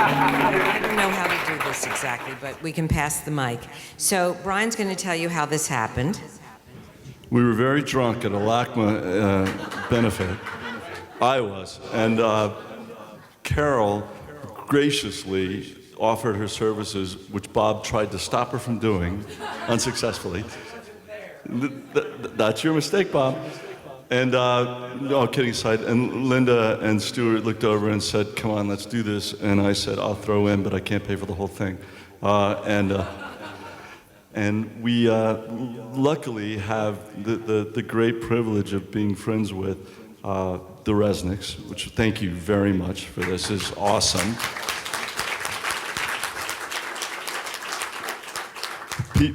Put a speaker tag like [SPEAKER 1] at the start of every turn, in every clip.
[SPEAKER 1] I don't know how to do this exactly, but we can pass the mic. So Brian's going to tell you how this happened.
[SPEAKER 2] We were very drunk at a LACMA benefit. I was. And Carole graciously offered her services, which Bob tried to stop her from doing, unsuccessfully. That's your mistake, Bob. And no, kidding aside, and Linda and Stuart looked over and said, come on, let's do this. And I said, I'll throw in, but I can't pay for the whole thing. And we luckily have the great privilege of being friends with the Resnicks, which thank you very much for this. This is awesome.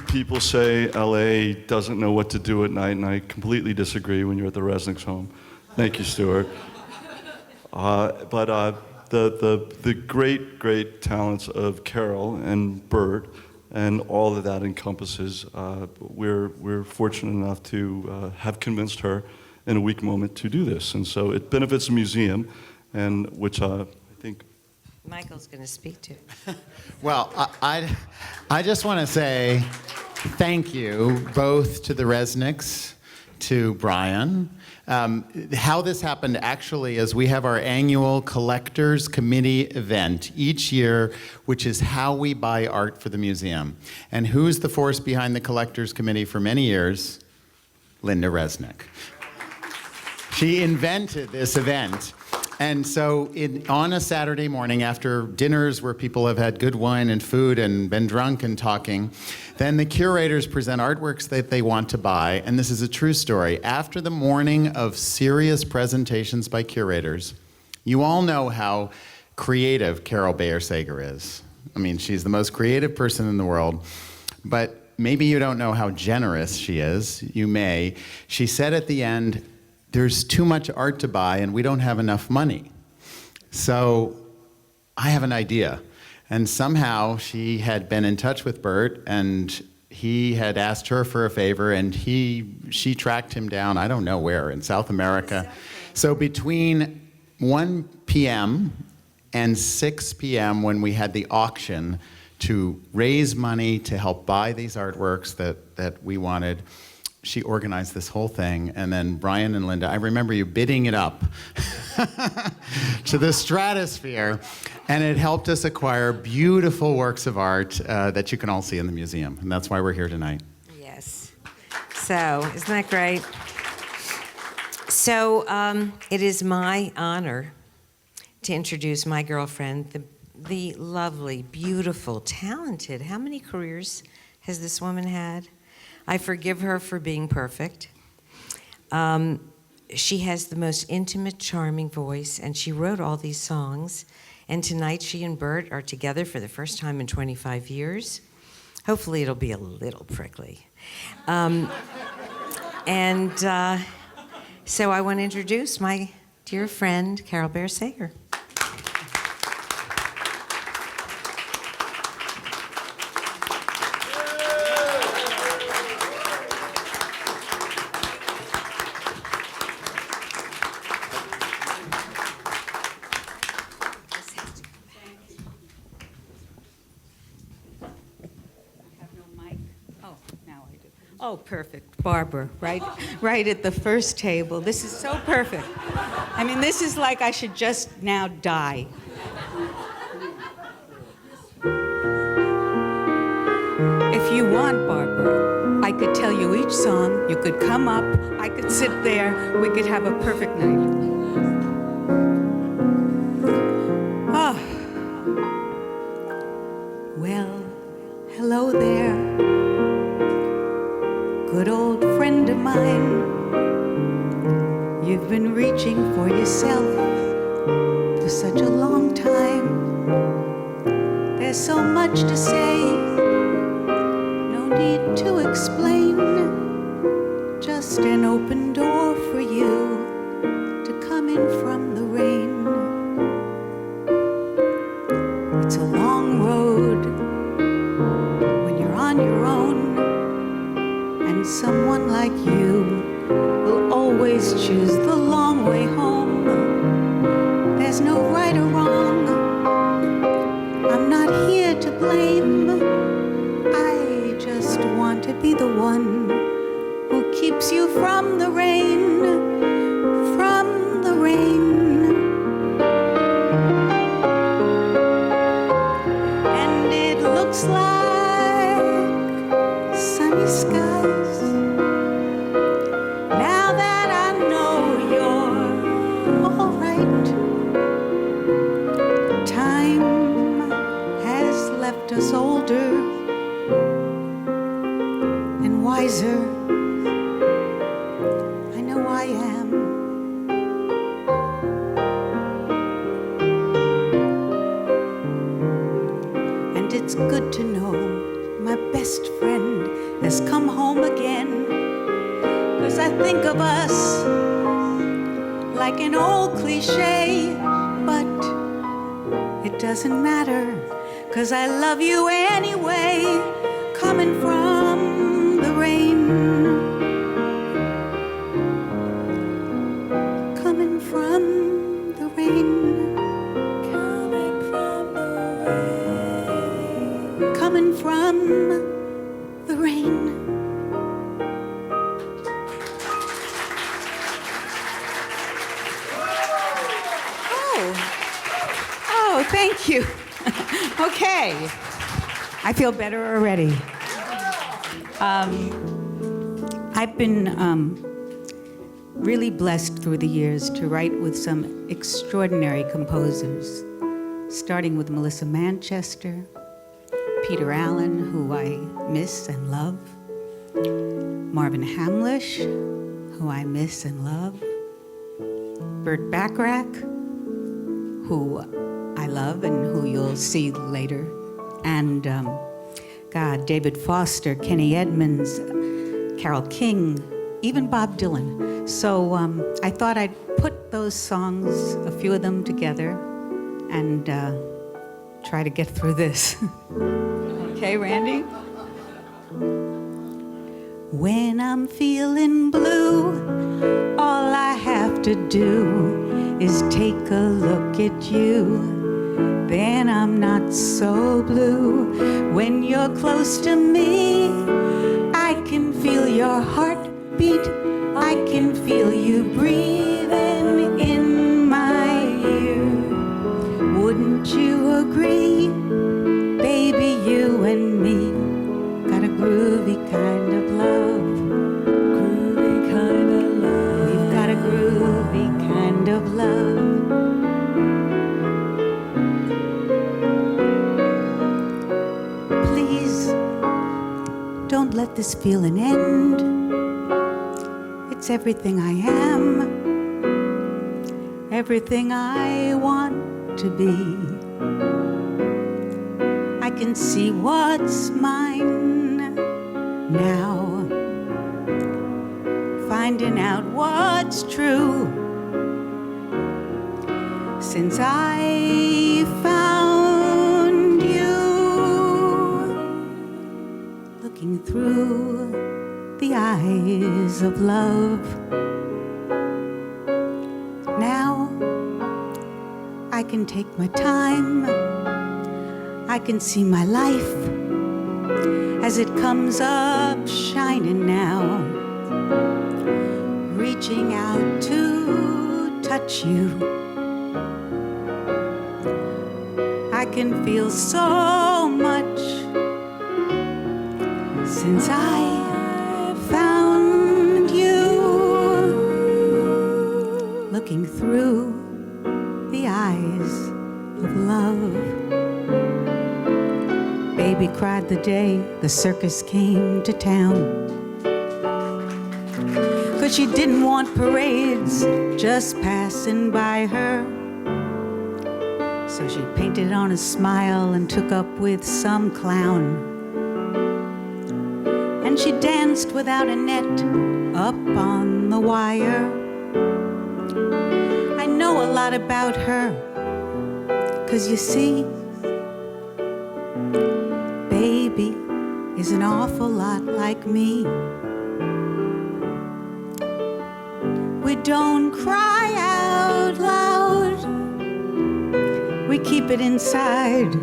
[SPEAKER 2] People say LA doesn't know what to do at night, and I completely disagree when you're at the Resnicks home. Thank you, Stuart. But the great talents of Carole and Burt and all that encompasses, we're fortunate enough to have convinced her in a weak moment to do this. And so it benefits the museum, and which I think
[SPEAKER 1] Michael's going to speak to.
[SPEAKER 3] Well, I just want to say thank you both to the Resnicks, to Brian. How this happened actually is we have our annual Collectors Committee event each year, which is how we buy art for the museum. And who's the force behind the Collectors Committee for many years? Linda Resnick. She invented this event. And so on a Saturday morning after dinners where people have had good wine and food and been drunk and talking, then the curators present artworks that they want to buy. And this is a true story. After the morning of serious presentations by curators, you all know how creative Carole Bacharach is. I mean, she's the most creative person in the world. But maybe you don't know how generous she is. You may. She said at the end, there's too much art to buy and we don't have enough money. So I have an idea. And somehow she had been in touch with Burt and he had asked her for a favor and she tracked him down, I don't know where, in South America. So between 1 p.m. and 6 p.m. when we had the auction to raise money to help buy these artworks that we wanted, she organized this whole thing, and then Brian and Linda, I remember you bidding it up to the stratosphere, and it helped us acquire beautiful works of art that you can all see in the museum, and that's why we're here tonight.
[SPEAKER 1] Yes. So, isn't that great? So, it is my honor to introduce my girlfriend, the lovely, beautiful, talented, how many careers has this woman had? I forgive her for being perfect. She has the most intimate, charming voice, and she wrote all these songs. And tonight, she and Burt are together for the first time in 25 years. Hopefully, it'll be a little prickly. So I want to introduce my dear friend, Carole Bacharach.
[SPEAKER 4] Oh, perfect. Barbara, right at the first table. This is so perfect. I mean, this is like I should just now die. If you want, Barbara, I could tell you each song. You could come up. I could sit there. We could have a perfect night. Ah. Well, hello there. Good old friend of mine, you've been reaching for yourself for such a long time. There's so much to say, no need to explain, just an open door for you to come in from the rain. It's a long road when you're on your own, and someone like you will always choose the long way home. There's no right or wrong, to be the one who keeps you from the rain, from the rain. And it looks like sunny skies now that I know you're all right. Time has left us older and wiser. I know I am. And it's good to know my best friend has come home again. 'Cause I think of us like an old cliche, but it doesn't matter, 'cause I love you anyway, coming from the rain. Coming from the rain. Coming from the rain. Coming from the rain. Oh, thank you. Okay. I feel better already. I've been really blessed through the years to write with some extraordinary composers, starting with Melissa Manchester, Peter Allen, who I miss and love, Marvin Hamlish, who I miss and love, Burt Bacharach, who I love and who you'll see later, and David Foster, Kenny Edmonds, Carole King, even Bob Dylan. So I thought I'd put those songs, a few of them together, and try to get through this. Okay, Randy? When I'm feeling blue, all I have to do is take a look at you. Then I'm not so blue. When you're close to me, I can feel your heartbeat. I can feel you breathing in my ear. Wouldn't you agree, baby, you and me got a groovy kind of love. Groovy kind of love. We've got a groovy kind of love. Don't let this feeling end. It's everything I am, everything I want to be. I can see what's mine now, finding out what's true. Since I found you, looking through the eyes of love. Now I can take my time. I can see my life as it comes up shining now, reaching out to touch you. I can feel so much since I found you, looking through the eyes of love. Baby cried the day the circus came to town, 'cause she didn't want parades just passing by her. So she painted on a smile and took up with some clown. And she danced without a net up on the wire. I know a lot about her, 'cause you see, baby is an awful lot like me. We don't cry out loud, we keep it inside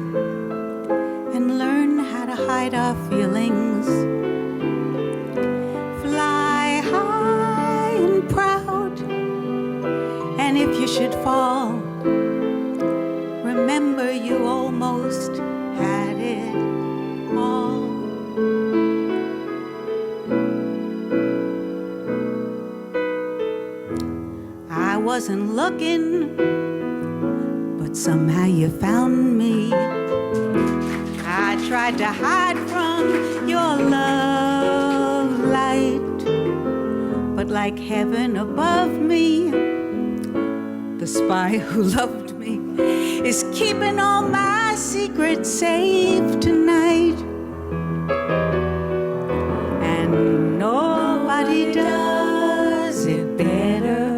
[SPEAKER 4] and learn how to hide our feelings wasn't looking, but somehow you found me. I tried to hide from your love light, but like heaven above me, the spy who loved me is keeping all my secrets safe tonight. And nobody does it better.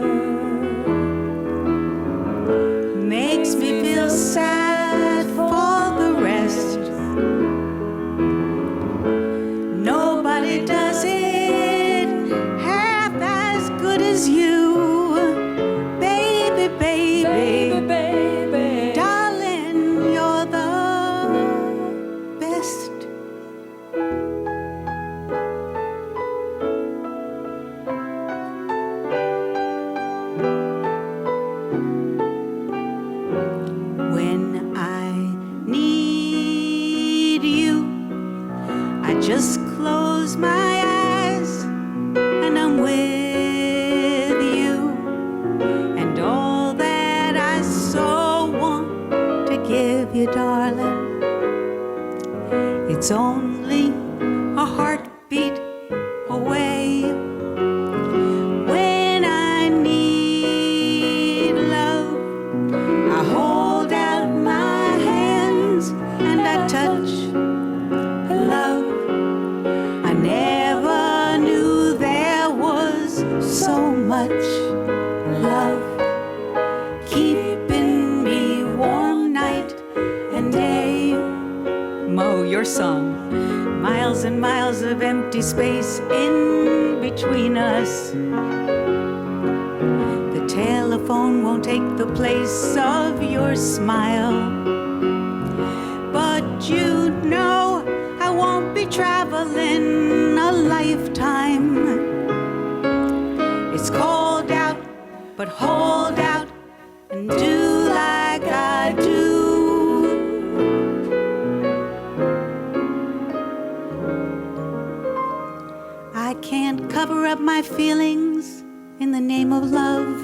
[SPEAKER 4] Makes me feel sad for the rest. Nobody does it half as good as you, baby, baby, baby. Darling, you're the best. When I need you, I just close my eyes and I'm with you. And all that I so want to give you, darling, it's only a heartbeat away. When I need love, I hold out my hands and I touch love. I never knew there was so much love keeping me warm night and day. Mo, your song. Miles and miles of empty space in between us. The telephone won't take the place of your smile. But you know I won't be traveling a lifetime. It's cold out, but hold out and do like I do. I can't cover up my feelings in the name of love.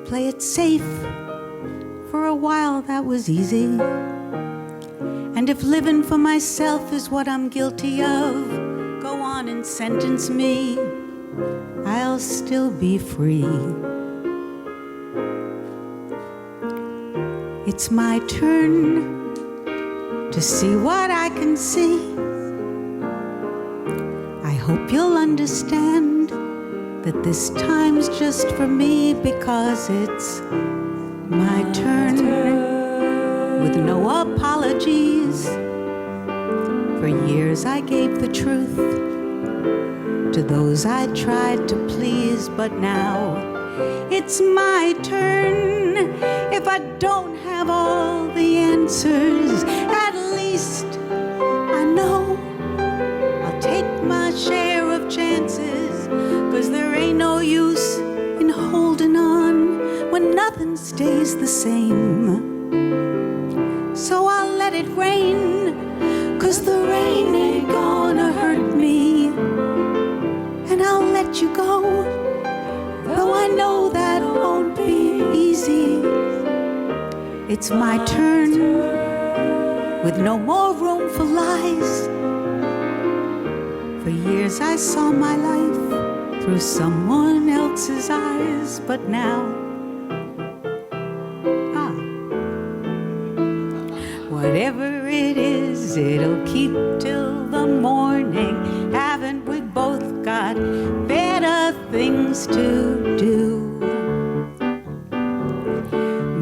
[SPEAKER 4] Play it safe. For a while that was easy. And if living for myself is what I'm guilty of, go on and sentence me. I'll still be free. It's my turn to see what I can see. I hope you'll understand that this time's just for me, because it's my turn with no apologies. For years I gave the truth to those I tried to please, but now it's my turn. If I don't have all the answers, at least I know I'll take my share of chances, 'cause there ain't no use in holding on when nothing stays the same. So I'll let it rain, 'cause the rain ain't gonna hurt me. And I'll let you go, though I know that won't be easy. It's my turn, with no more room for lies. For years I saw my life through someone else's eyes, but now, whatever it is, it'll keep till the morning. Haven't we both got better things to do?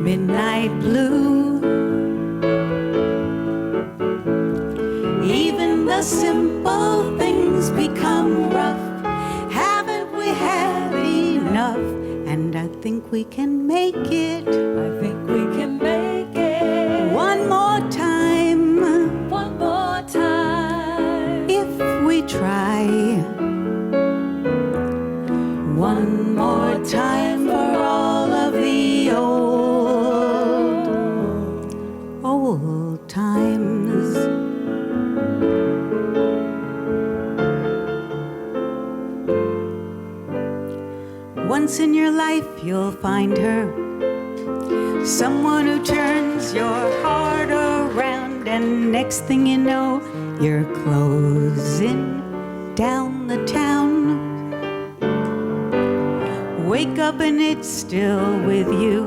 [SPEAKER 4] Midnight blue, even the simple things become rough. Haven't we had enough? And I think we can make it. I think we can make it. One more time. One more time. If we try. One more time for all of the old times. One once in your life you'll find her. Someone who turns your heart around, and next thing you know, you're closing down the town. Wake up and it's still with you,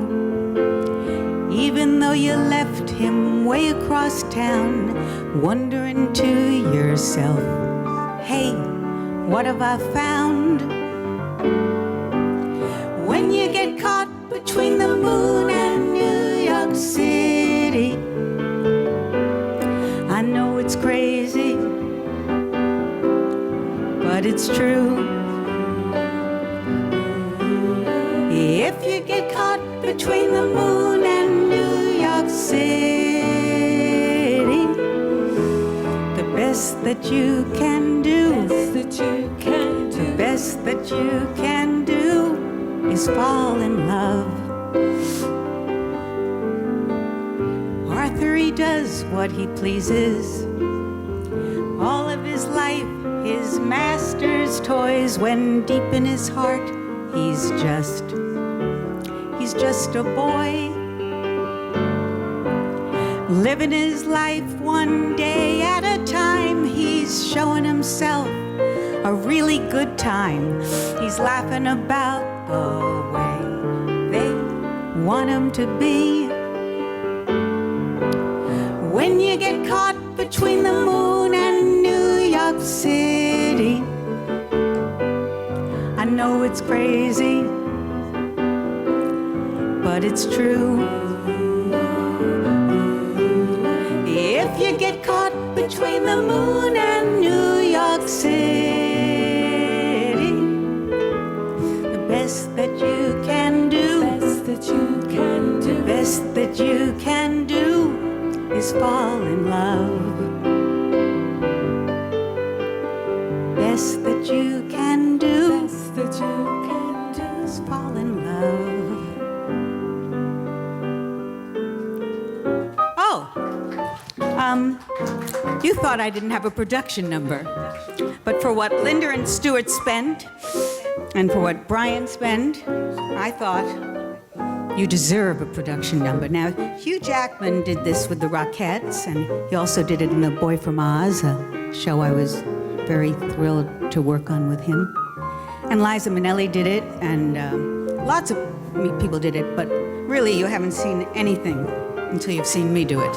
[SPEAKER 4] even though you left him way across town, wondering to yourself, hey, what have I found? When you get caught between the moon and New York City, I know it's crazy, but it's true. If you get caught between the moon and New York City, the best that you can do, the best that you can do is fall in love. Arthur, he does what he pleases. All of his life, his master's toys, when deep in his heart, he's just a boy, living his life one day at a time. He's showing himself a really good time. He's laughing about the way they want him to be. When you get caught between the moon and New York City, I know it's crazy, but it's true. If you get caught between the moon and New York City, the best that you can do, the best that you can do is fall in love. Best that you can do, is fall in love. You thought I didn't have a production number, but for what Linda and Stuart spend, and for what Brian spend, I thought you deserve a production number. Now, Hugh Jackman did this with the Rockettes, and he also did it in The Boy from Oz, a show I was very thrilled to work on with him. And Liza Minnelli did it, and lots of people did it, but really you haven't seen anything until you've seen me do it.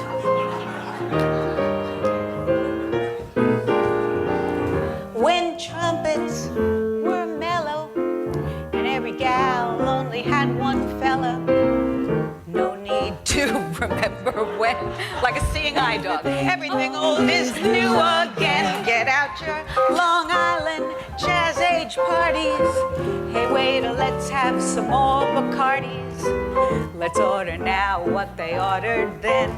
[SPEAKER 4] When trumpets were mellow and every gal only had one fella, no need to remember when, like a seeing eye dog, everything old is new again. Get out your Long Island jazz age parties. Hey waiter, let's have some more Bacardis. Let's order now what they ordered then,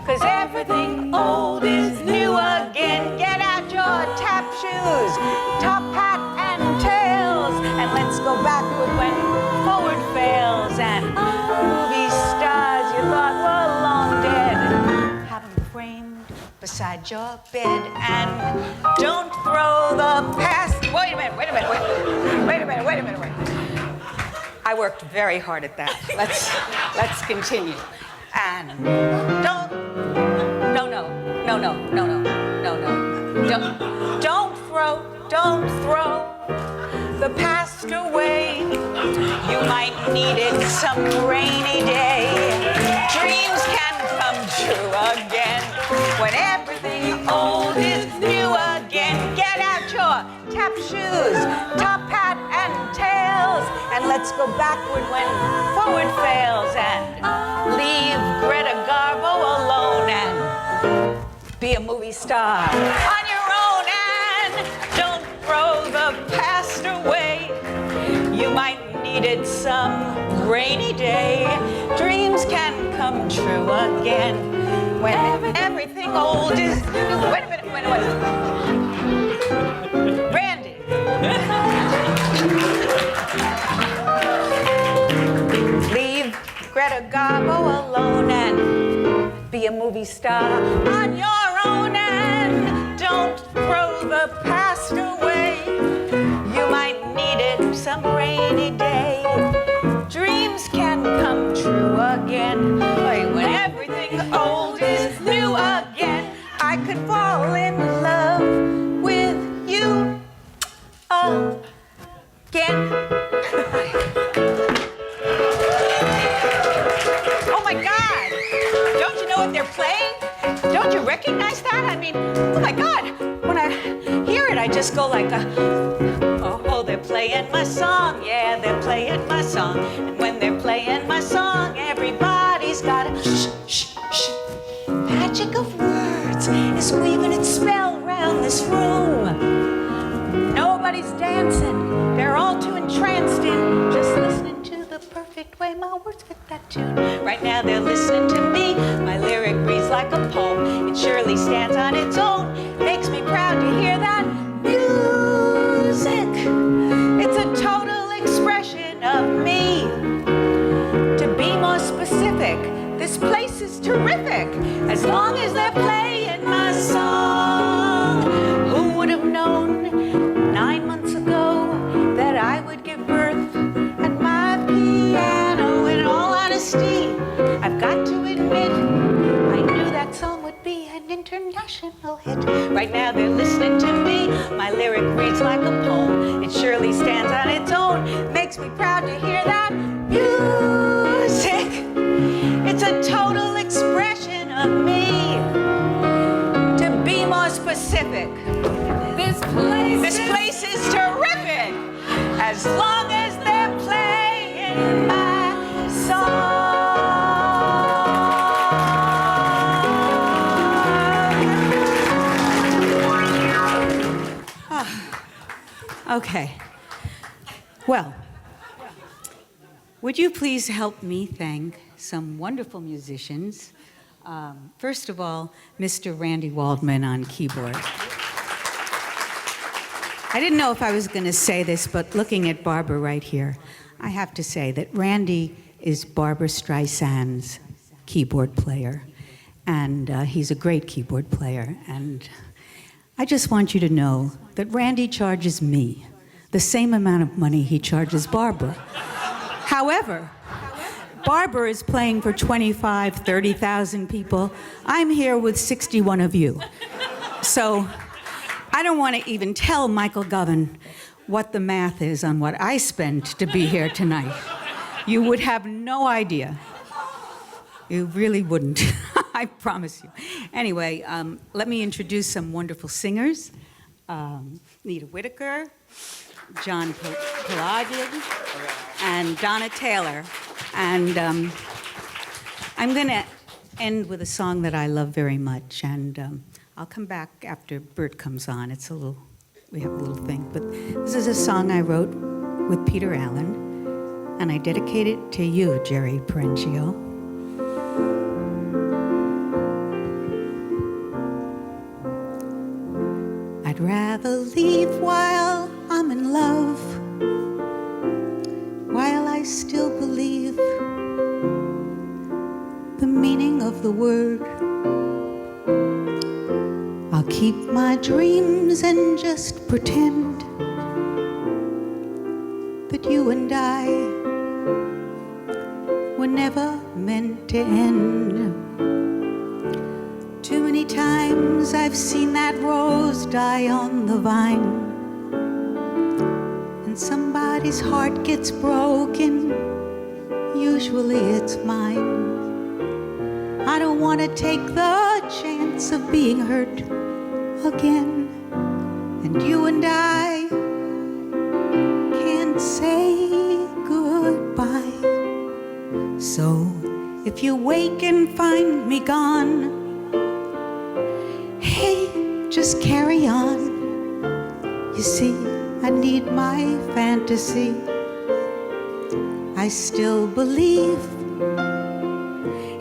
[SPEAKER 4] 'cause everything old is new again. Get out your tap shoes, top hat and tails, and let's go backward when forward fails. And movie stars you thought were long dead, have them framed beside your bed. And don't throw the past. Wait a minute. I worked very hard at that. Let's continue. And don't throw the past away. You might need it some rainy day. Dreams can come true again when everything old is new again. Get out your tap shoes, top hat and tails, and let's go backward when forward fails. And leave Greta Garbo alone and be a movie star on your own. And don't throw the past away. You might need it some rainy day. Dreams can come true again when everything old is new. Wait a minute. Randy. Leave Greta Garbo alone and be a movie star on your own. And don't throw the past away. You might need it some rainy day. I could fall in love with you again. Oh my God! Don't you know what they're playing? Don't you recognize that? I mean, oh my God! When I hear it, I just go like oh, they're playing my song. Yeah, they're playing my song. And when they're playing my song, everybody's got a shh, shh, shh. Magic of words is weaving its spell around this room. Nobody's dancing. They're all too entranced in just listening to the perfect way my words fit that tune. Right now they're listening to me. My lyric reads like a poem. It surely stands on its own. Makes me proud to hear that music. It's a total expression of me. To be more specific, this place is terrific as long as they're playing my song. Who would have known 9 months ago that I would give birth at my piano? In all honesty, I've got to admit, I knew that song would be an international hit. Right now they're listening to me. My lyric reads like a poem. It surely stands on its own. Makes me proud to hear that music. It's a total expression of me. To be more specific, this place is terrific as long as they're playing my song. Okay. Well, would you please help me thank some wonderful musicians? First of all, Mr. Randy Waldman on keyboard. I didn't know if I was going to say this, but looking at Barbara right here, I have to say that Randy is Barbara Streisand's keyboard player, and he's a great keyboard player. And I just want you to know that Randy charges me the same amount of money he charges Barbara. However, Barbara is playing for 25, 30,000 people. I'm here with 61 of you. So I don't want to even tell Michael Govan what the math is on what I spent to be here tonight. You would have no idea. You really wouldn't. I promise you. Anyway, let me introduce some wonderful singers. Nita Whitaker, John Pelagian, and Donna Taylor. And I'm going to end with a song that I love very much. And I'll come back after Burt comes on. We have a little thing. But this is a song I wrote with Peter Allen. And I dedicate it to you, Jerry Parengio. I'd rather leave while I'm in love, while I still believe the meaning of the word. I'll keep my dreams and just pretend that you and I were never meant to end. Too many times I've seen that rose die on the vine, and somebody's heart gets broken, usually it's mine. I don't want to take the chance of being hurt again, and you and I can't say goodbye. So if you wake and find me gone, hey, just carry on. You see, I need my fantasy. I still believe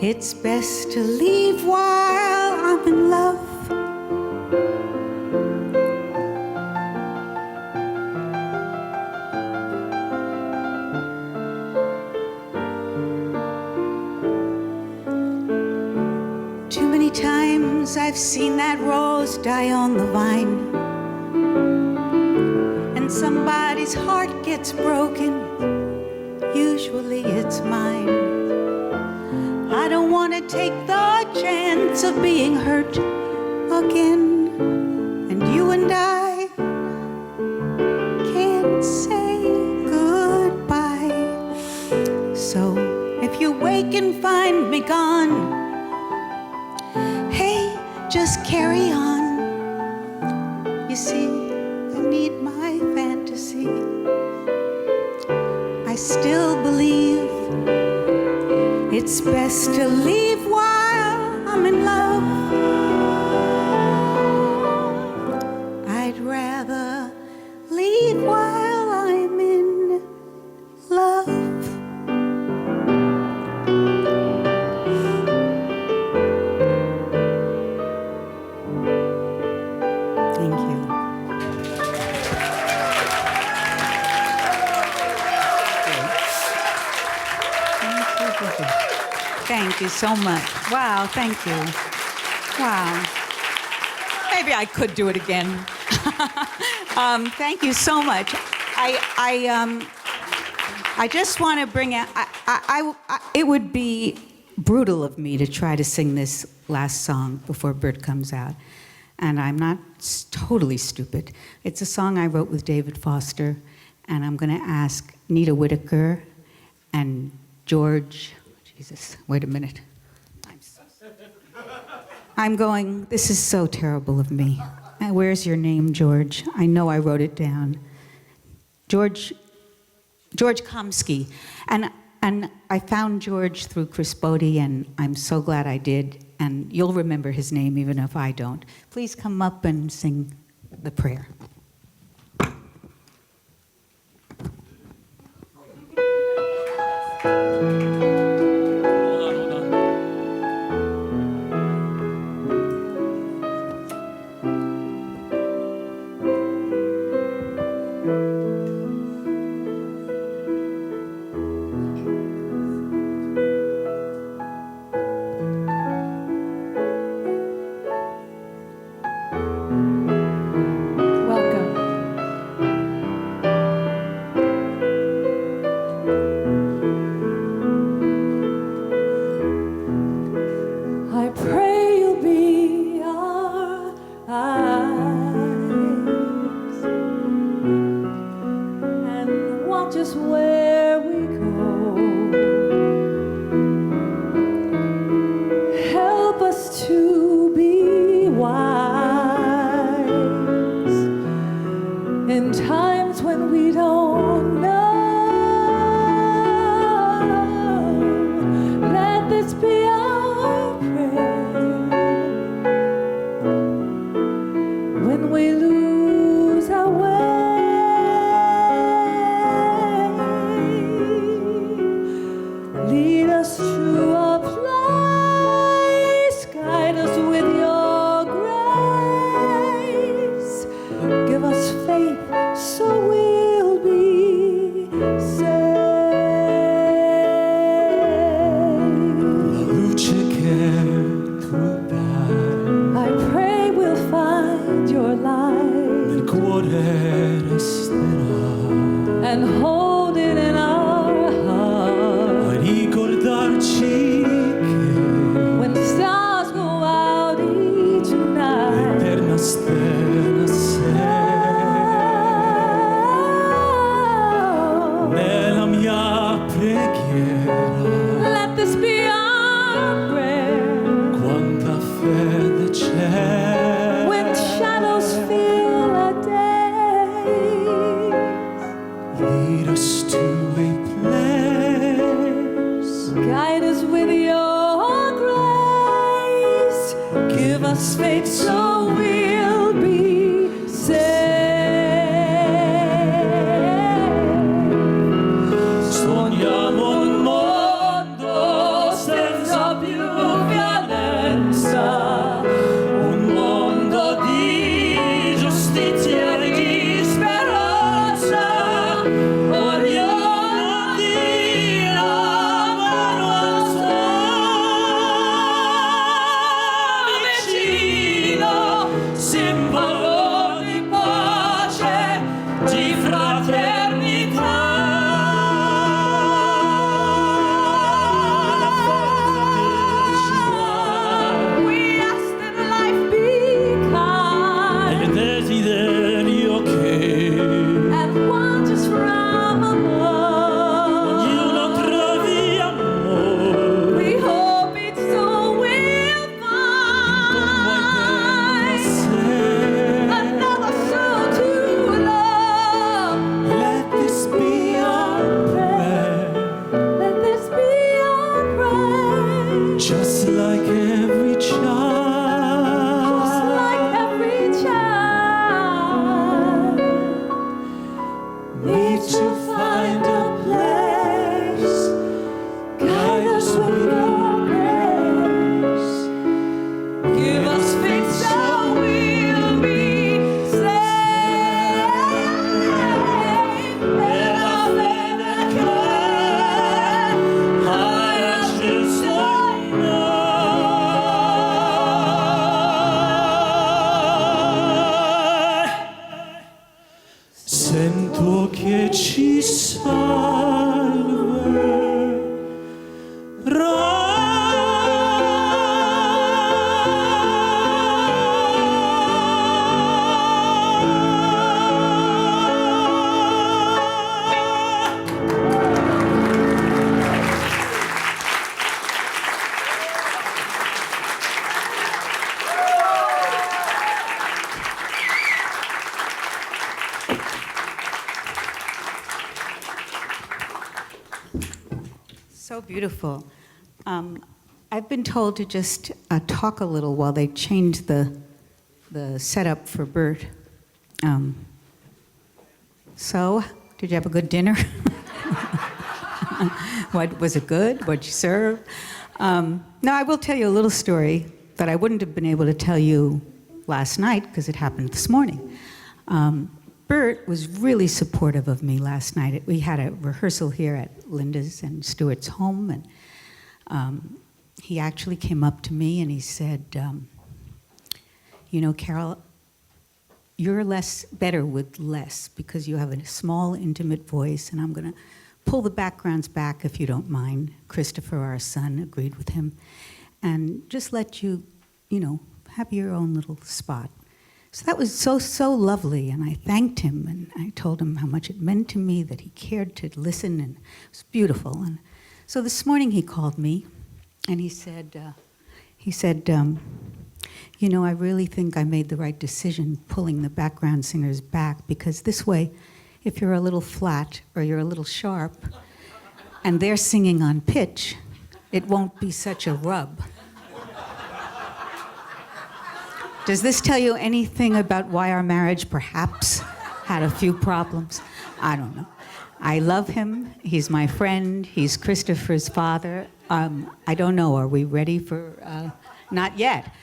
[SPEAKER 4] it's best to leave while I'm in love. Too many times I've seen that rose die on the vine, and somebody's heart gets broken, usually it's mine. I don't want to take the chance of being hurt again, and you and I can't say goodbye. So if you wake and find me gone, hey, just carry on. You see, I need my fantasy. I still believe it's best to leave while I'm in love. I'd rather leave while I'm in love. Thank you. Thank you so much. Wow, thank you. Wow. Maybe I could do it again. Thank you so much. I just want to bring out, it would be brutal of me to try to sing this last song before Burt comes out. And I'm not totally stupid. It's a song I wrote with David Foster, and I'm going to ask Nita Whitaker and George, Jesus, wait a minute. I'm going, this is so terrible of me. Where's your name, George? I know I wrote it down. George Komsky. And I found George through Chris Bodie, and I'm so glad I did. And you'll remember his name even if I don't. Please come up and sing the prayer. So beautiful. I've been told to just talk a little while they change the setup for Burt. So, did you have a good dinner? What was it good? What'd you serve? Now, I will tell you a little story that I wouldn't have been able to tell you last night because it happened this morning. Burt was really supportive of me last night. We had a rehearsal here at Linda's and Stuart's home, and he actually came up to me and he said, you know, Carole, you're better with less because you have a small, intimate voice, and I'm going to pull the backgrounds back if you don't mind. Christopher, our son, agreed with him, and just let you, you know, have your own little spot. So that was so lovely, and I thanked him, and I told him how much it meant to me that he cared to listen, and it was beautiful. And so this morning he called me, and he said, you know, I really think I made the right decision pulling the background singers back, because this way, if you're a little flat or you're a little sharp, and they're singing on pitch, it won't be such a rub. Does this tell you anything about why our marriage perhaps had a few problems? I don't know. I love him. He's my friend. He's Christopher's father. I don't know. Are we ready for... Not yet.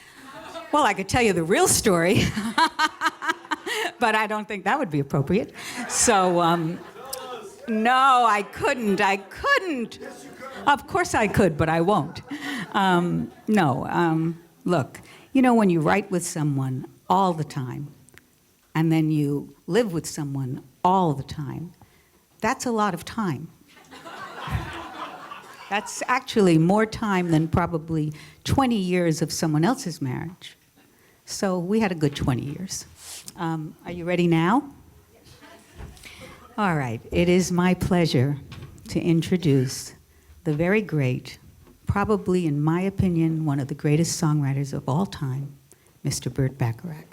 [SPEAKER 4] Well, I could tell you the real story, but I don't think that would be appropriate. So, no, I couldn't. I couldn't. Yes, you could. Of course I could, but I won't. Look, you know, when you write with someone all the time, and then you live with someone all the time, that's a lot of time. That's actually more time than probably 20 years of someone else's marriage. So we had a good 20 years. Are you ready now? All right. It is my pleasure to introduce the very great, probably in my opinion, one of the greatest songwriters of all time, Mr. Burt Bacharach.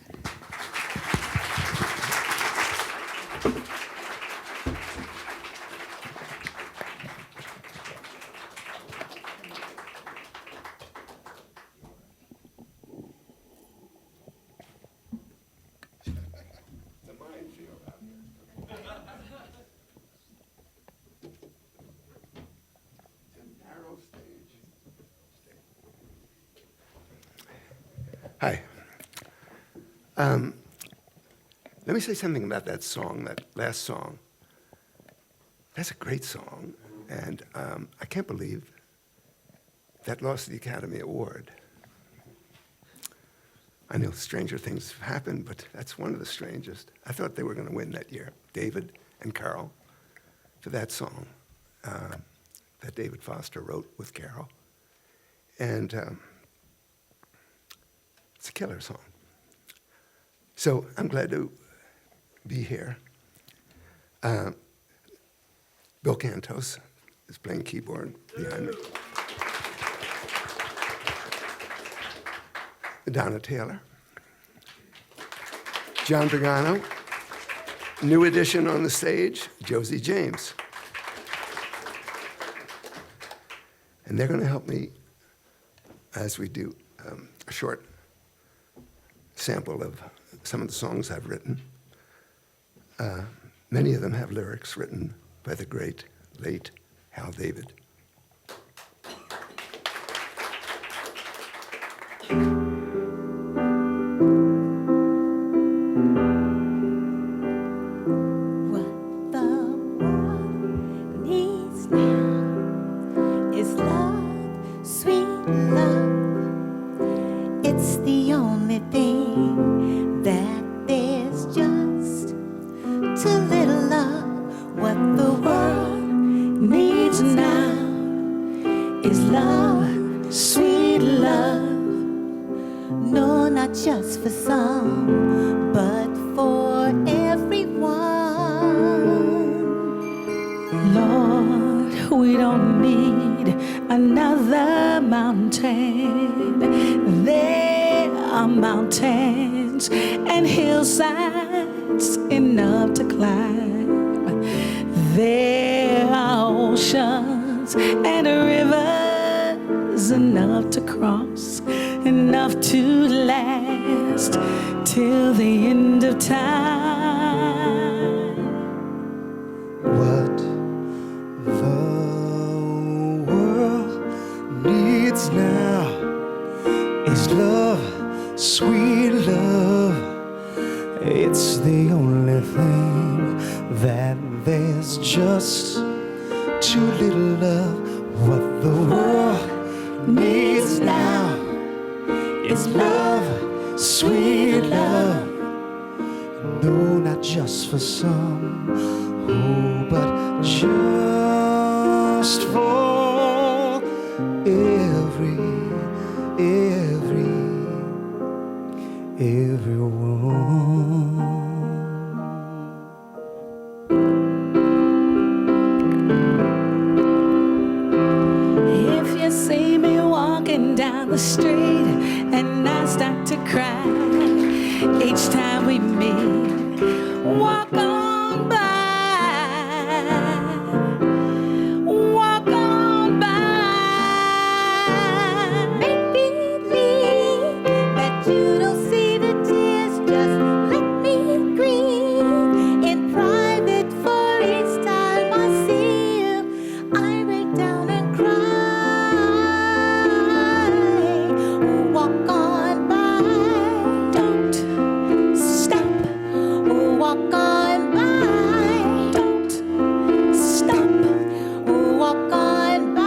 [SPEAKER 5] Hi. Let me say something about that song, that last song. That's a great song, and I can't believe that lost the Academy Award. I know stranger things have happened, but that's one of the strangest. I thought they were going to win that year, David and Carole, for that song that David Foster wrote with Carole. And it's a killer song. So I'm glad to be here. Bill Cantos is playing keyboard behind me. Donna Taylor. John Pagano. New addition on the stage, Josie James. And they're going to help me as we do a short sample of some of the songs I've written. Many of them have lyrics written by the great, late Hal David.
[SPEAKER 4] What the world needs now is love, sweet love. It's the only thing that there's just too little of. What the world needs now is love, sweet love. No, not just for some, but for everyone. Lord, we don't need another mountain. There are mountains and hillsides enough to climb. There are oceans oceans and rivers, enough to cross, enough to last till the end of time.
[SPEAKER 6] What the world needs now is love, sweet love. It's the only thing that there's just too little of. What the world needs now is love, sweet love. No, not just for some, oh, but just for everyone.
[SPEAKER 4] If you see me walking down the street and I start to cry each time we meet, walk on by. Walk on by. Make believe that you don't see the tears. Just let me grieve in private. For each time I see you, I break down and cry. Walk on by. Don't stop. Walk on by. Don't stop. Walk on by.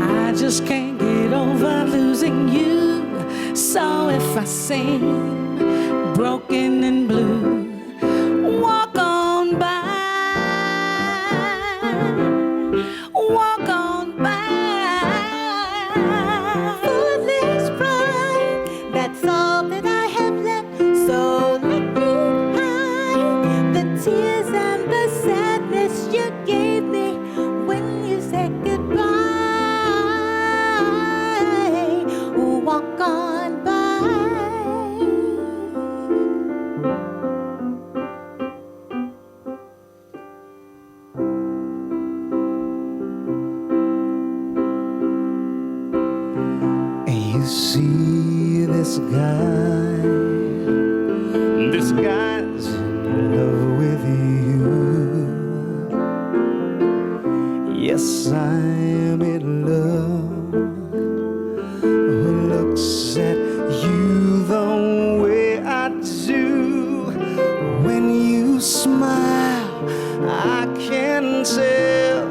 [SPEAKER 4] I just can't get over losing you. So if I seem broken and blue, walk on by. Walk on by. For this pride, that's all that I have left. So let me hide the tears and the sadness you gave me when you said goodbye. Walk on by.
[SPEAKER 6] And you see this guy's in love with you. Yes, I'm in love. Who looks at you the way I do? When you smile, I can tell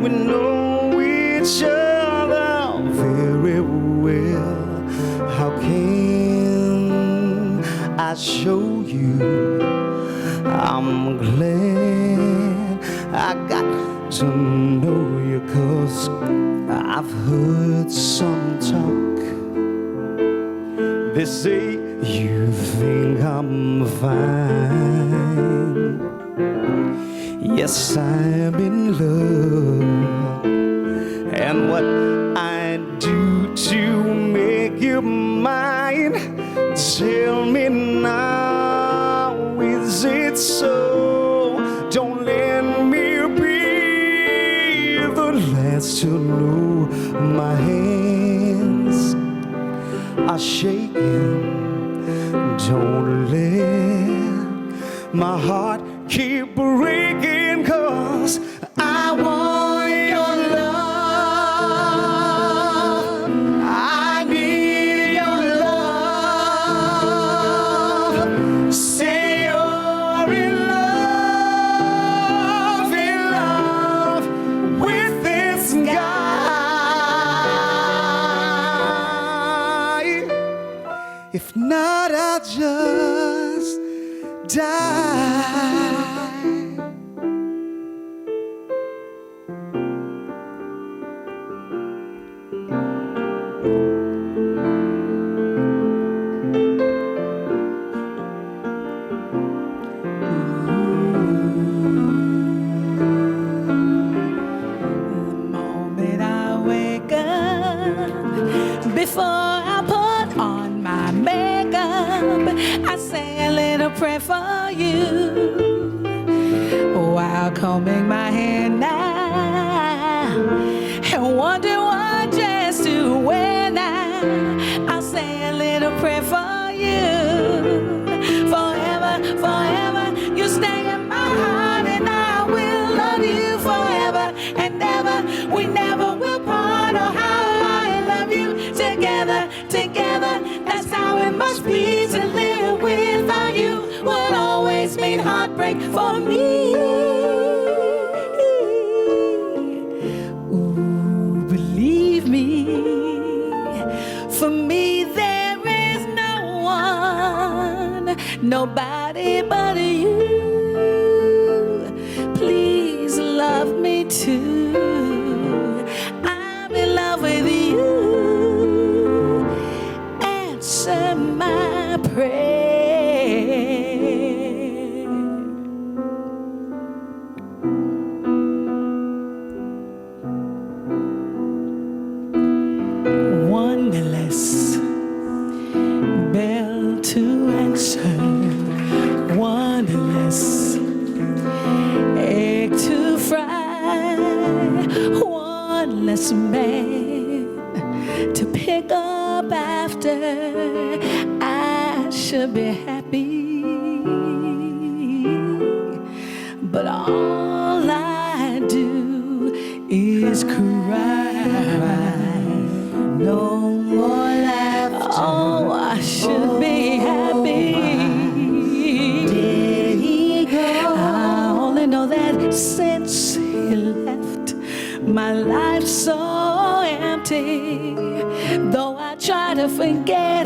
[SPEAKER 6] we know each other very well. How can I show you? I'm glad I got to know you, 'cause I've heard some talk. They say you think I'm fine. Yes, I'm in love. And what I do to make you mine, tell me now, is it so? Don't let me be the last to know my hands are shaking. Don't let my heart keep breaking, 'cause I want your love. I need your love. Say you're in love with this guy. If not, I'll just die.
[SPEAKER 4] Before I put on my makeup, I say a little prayer for you. I'll combing my hair now and wonder what dress to wear now. I'll say a little prayer for you. Forever, forever, you stay in my heart, and I will love you forever and ever. We never will part. Oh, how I love you. Together, together, that's how it must be to live without you. Would always mean heartbreak for me. Ooh, believe me, for me there is no one, nobody but you. Please love me too. I'm in love with you. Answer my prayer. One less bell to answer, one less egg to fry, one less man to pick up after. I should be happy, but all I do is cry. No more laughter. Oh, I should be happy. Did he go? I only know that since he left, my life's so empty. Though I try to forget,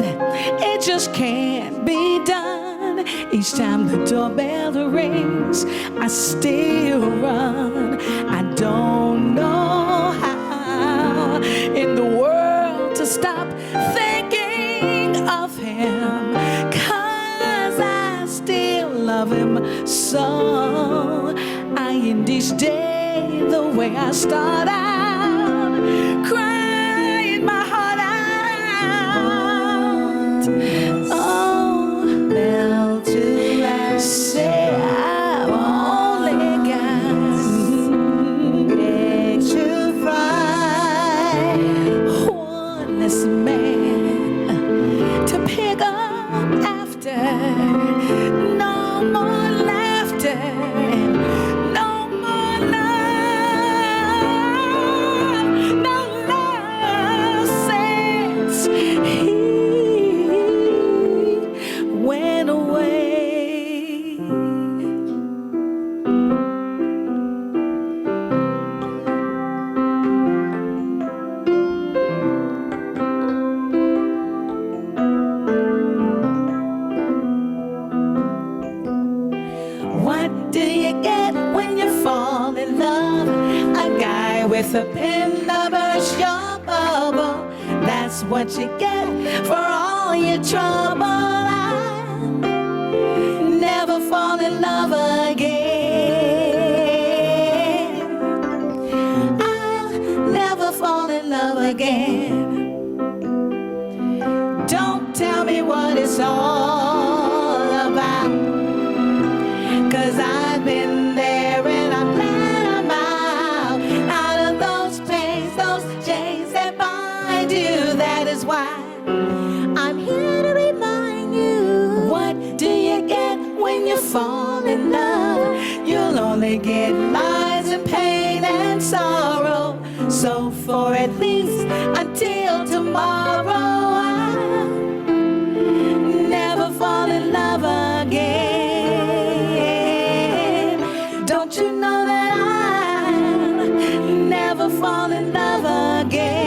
[SPEAKER 4] it just can't be done. Each time the doorbell rings, I still run. I don't know how in the world to stop thinking of him, 'cause I still love him so. I end each day the way I start out, crying my heart out. Oh, bell to say I've only got egg to fry, one less man to pick up after. No more laughter, no more love, no love since he went away. What do you get when you fall in love? A guy with a pin to burst your bubble. That's what you get for all your trouble. I'll never fall in love again. I'll never fall in love again. Don't tell me what it's all about, 'cause I've been there and I'm glad I'm out of those chains that bind you. That is why I'm here to remind you. What do you get when you fall in love? You'll only get lies and pain and sorrow. So for at least until tomorrow, I'll never fall in love again. Don't you know that I'll never fall in love again?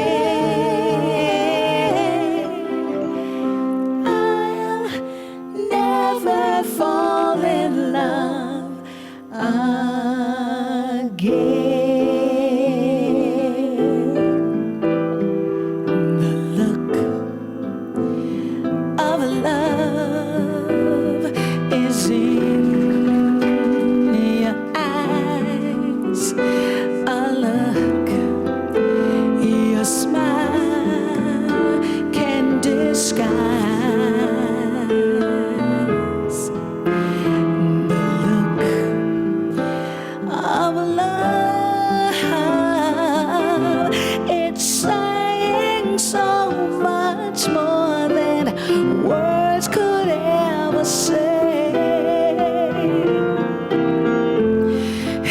[SPEAKER 4] I'll never fall in love again. The look much more than words could ever say.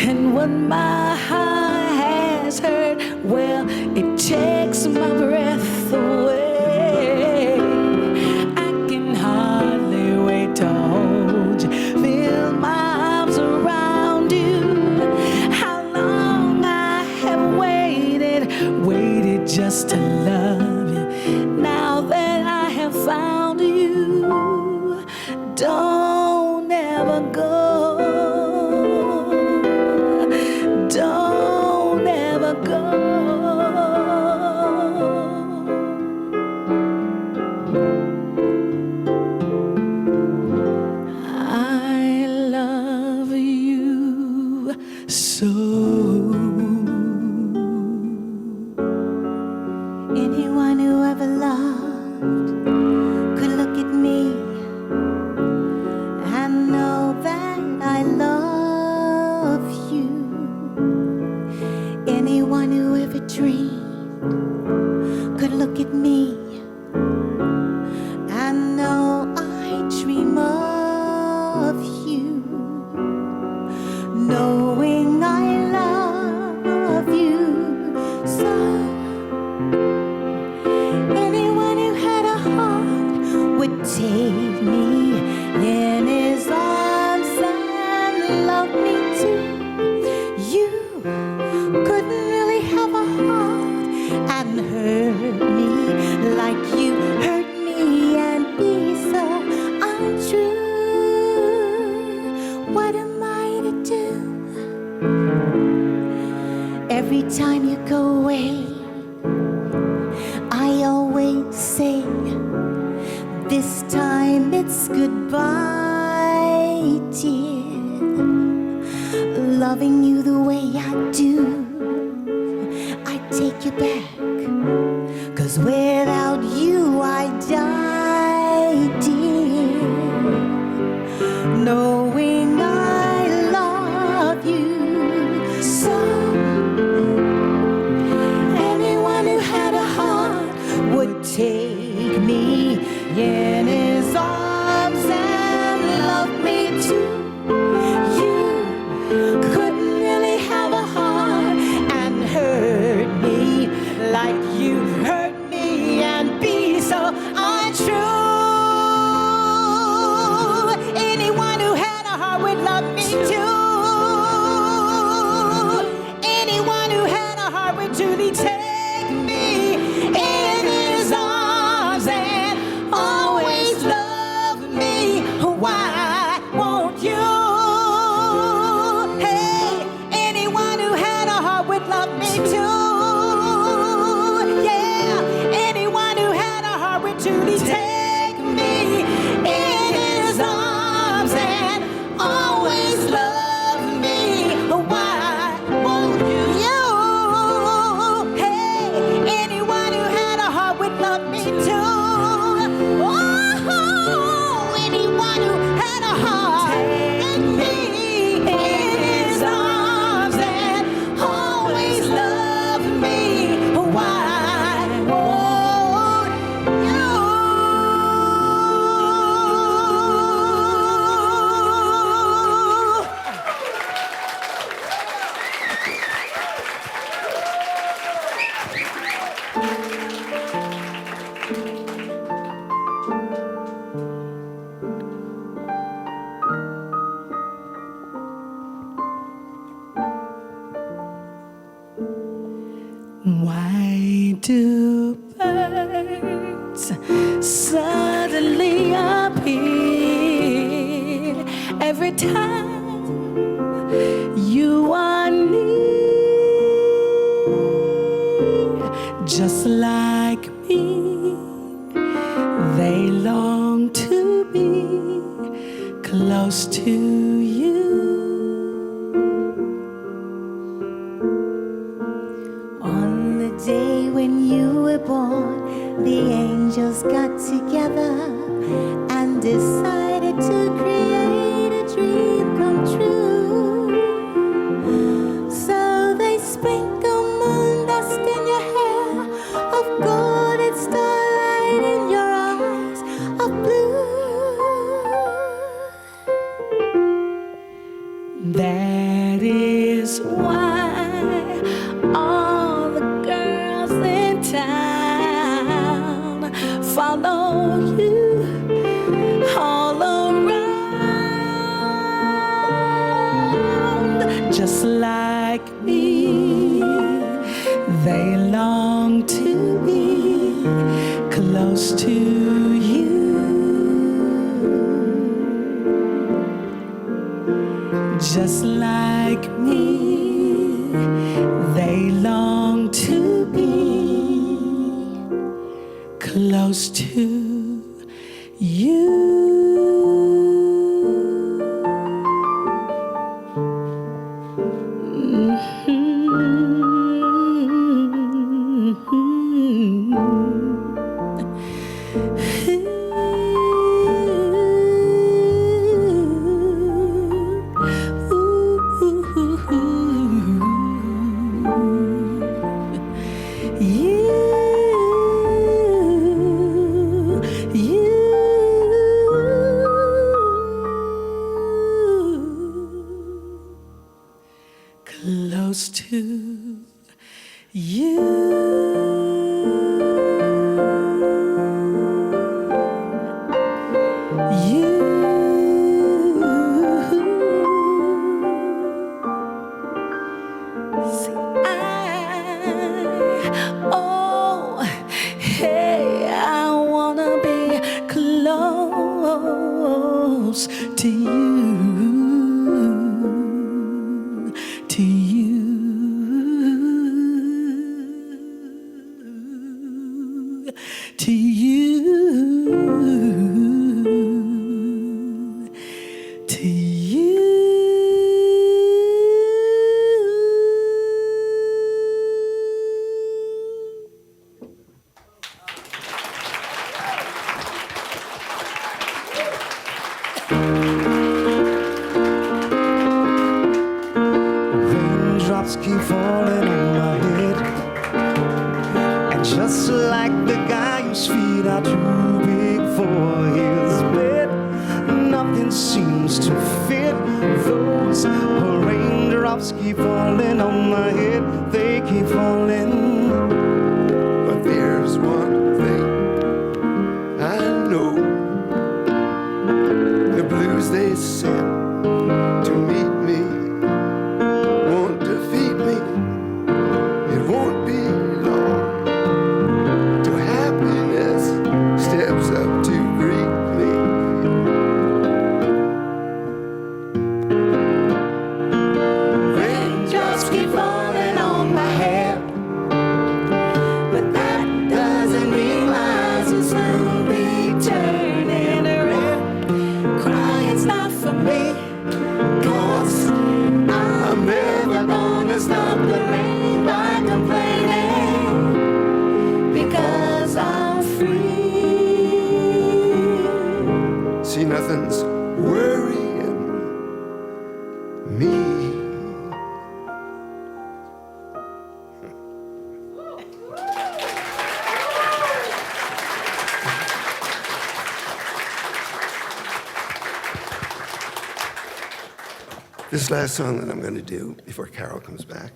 [SPEAKER 4] And what my heart has heard, well, it takes my breath away. I can hardly wait to hold you, feel my arms around you. How long I have waited just to love you. Now that I have found you, don't ever go. Don't ever go. I love you so. Anyone who ever loved could look at me and know that I love you. Anyone who ever dreamed could look at me and know I dream of you. Knowing I love you so. Anyone who had a heart would take me in his arms and love me too. You couldn't really have a heart and hurt me like you hurt me and be so untrue. What am I to do? Every time you go away, I always say, this time it's goodbye, dear. Loving you the way I do, I take you back. 'Cause without you I die, dear. Knowing I love you so. Anyone who had a heart would take me in his arms and love me too. You couldn't really have a heart and hurt me like you hurt me and be so untrue. Anyone who had a heart would love me too. Anyone who had a heart would truly take me in his arms and always love me. Why won't you? Hey, anyone who had a heart would love me too. Yeah, anyone who had a heart would truly take me in his arms and always love me. Why won't you? Hey, anyone who had a heart would love me too. Oh, anyone who had a heart and me in his arms and always love me. Why won't you? Why do birds suddenly appear every time you are near? Just like me, they long to be close to you. On the day when you were born, the angels got together and decided to create a dream come true. So they sprinkle moon dust in your hair, of golden stars follow you all around. Just like me, they long to be close to you. Just like me, they long to be close to you. Close to you. See, oh, hey, I wanna be close to you, to you, to you, to you.
[SPEAKER 6] Raindrops keep falling on my head, and just like the guy whose feet are too big for his bed, nothing seems to fit. Those raindrops keep falling on my head, they keep falling.
[SPEAKER 5] But there's one thing I know. The blues they sent to meet me won't defeat me. It won't be long till happiness steps up to greet me.
[SPEAKER 4] Raindrops keep falling on my head, but that doesn't mean my eyes will soon be turning red. Crying's not for me, 'cause I'm never gonna stop the rain by complaining, because I'm free.
[SPEAKER 5] See, nothing's worrying me. This last song that I'm going to do before Carole comes back.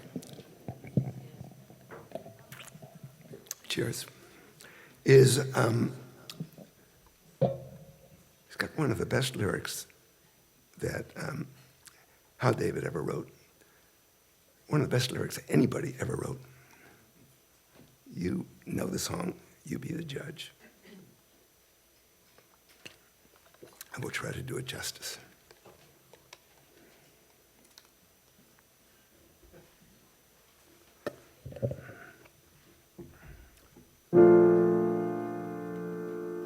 [SPEAKER 5] Cheers. It's got one of the best lyrics that Hal David ever wrote. One of the best lyrics anybody ever wrote. You know the song, you be the judge. I will try to do it justice.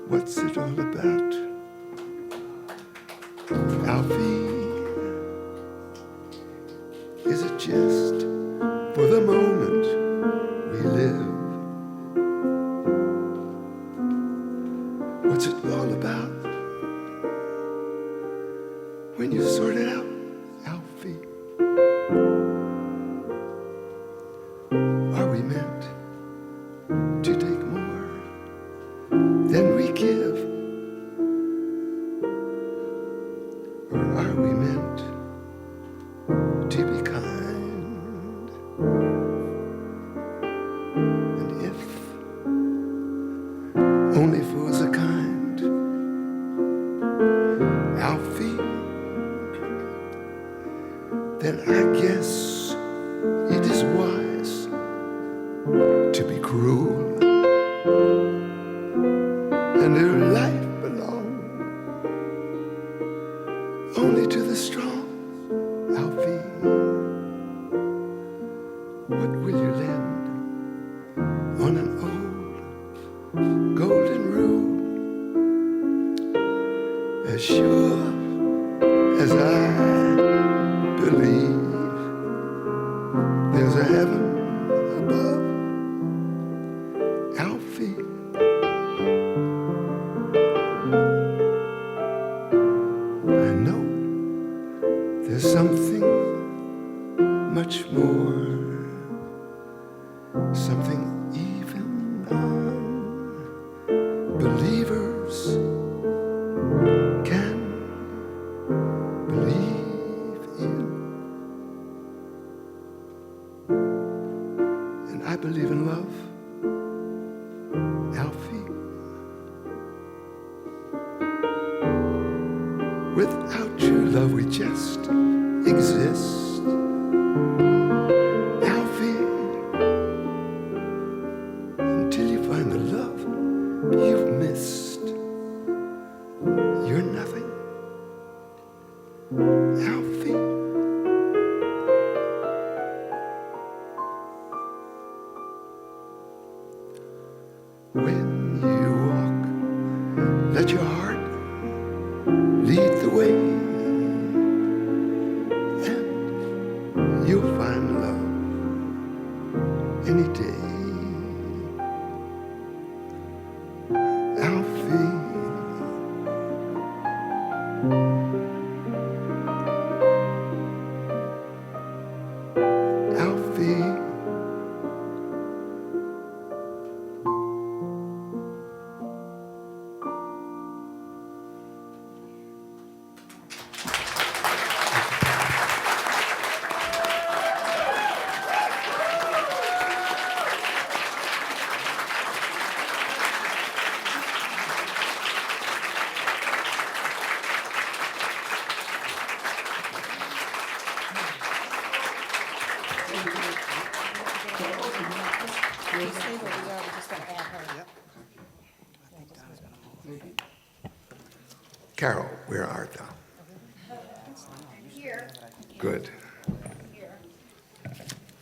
[SPEAKER 5] What's it all about, Alfie? Is it just for the moment we live? What's it all about when you sort it out, Alfie? Are we meant to take more than we give? Or are we meant to be kind? And if only fools are And I guess it is wise to be cruel, and her life belongs only to the strong. Alfie, what will you lend on an old golden rule? As sure as I believe there's a heaven above, Alfie. I know there's something much more, something even unbelievers can believe in. And I believe in love, Alfie. Without true love, we just exist. Alfie, until you find the love you've missed, you're nothing. Alfie. When you walk, let your heart lead the way, and you'll find love any day. Alfie. Alfie. Carole, where art thou?
[SPEAKER 1] Here.
[SPEAKER 5] Good.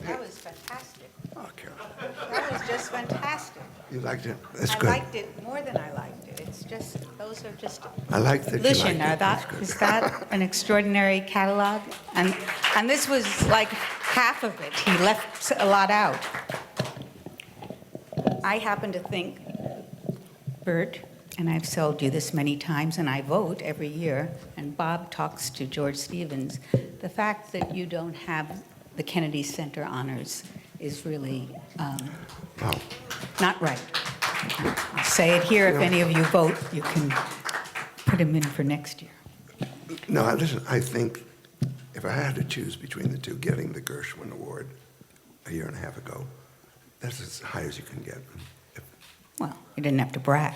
[SPEAKER 1] That was fantastic.
[SPEAKER 5] Oh, Carole.
[SPEAKER 1] That was just fantastic.
[SPEAKER 5] You liked it? That's
[SPEAKER 1] I
[SPEAKER 5] good.
[SPEAKER 1] liked it more than I liked it. It's just, those are just,
[SPEAKER 5] I like that you
[SPEAKER 4] Lucian,
[SPEAKER 5] liked it.
[SPEAKER 4] is that an extraordinary catalog? And this was like half of it. He left a lot out. I happen to think, Burt, and I've told you this many times, and I vote every year, and Bob talks to George Stevens, the fact that you don't have the Kennedy Center honors is really
[SPEAKER 5] Wow.
[SPEAKER 4] not right. I'll say it here, if any of you vote, you can put him in for next year.
[SPEAKER 5] No, listen, I think if I had to choose between the two, getting the Gershwin Award a year and a half ago, that's as high as you can get.
[SPEAKER 4] Well, you didn't have to brag.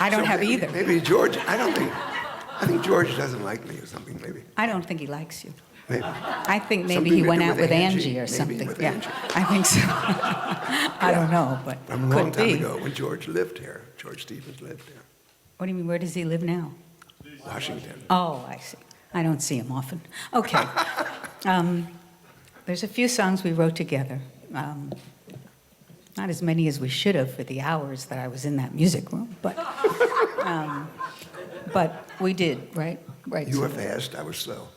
[SPEAKER 4] I don't have either.
[SPEAKER 5] Maybe George, I think George doesn't like me or something, maybe.
[SPEAKER 4] I don't think he likes you.
[SPEAKER 5] Maybe.
[SPEAKER 4] I think maybe
[SPEAKER 5] Something
[SPEAKER 4] he
[SPEAKER 5] to
[SPEAKER 4] went
[SPEAKER 5] do
[SPEAKER 4] out
[SPEAKER 5] with
[SPEAKER 4] with
[SPEAKER 5] Angie,
[SPEAKER 4] Angie or
[SPEAKER 5] maybe
[SPEAKER 4] something.
[SPEAKER 5] with
[SPEAKER 4] Yeah,
[SPEAKER 5] Angie.
[SPEAKER 4] I think so. I don't know, but
[SPEAKER 5] From a long
[SPEAKER 4] could
[SPEAKER 5] time
[SPEAKER 4] be.
[SPEAKER 5] ago when George lived here. George Stevens lived here.
[SPEAKER 4] What do you mean, where does he live now?
[SPEAKER 5] Washington.
[SPEAKER 4] Oh, I see. I don't see him often. Okay. There's a few songs we wrote together. Not as many as we should have for the hours that I was in that music room, but we did, right? Right.
[SPEAKER 5] You were fast, I was slow.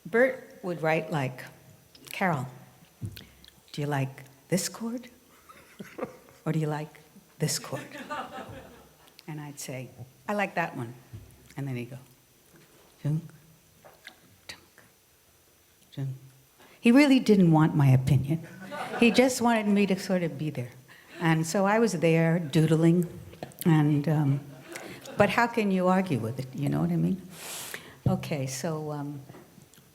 [SPEAKER 4] Burt would write like, Carole, do you like this chord? Or do you like this chord? And I'd say, I like that one. And then he'd go, junk, junk, junk. He really didn't want my opinion. He just wanted me to sort of be there. And so I was there doodling, and but how can you argue with it? You know what I mean? Okay, so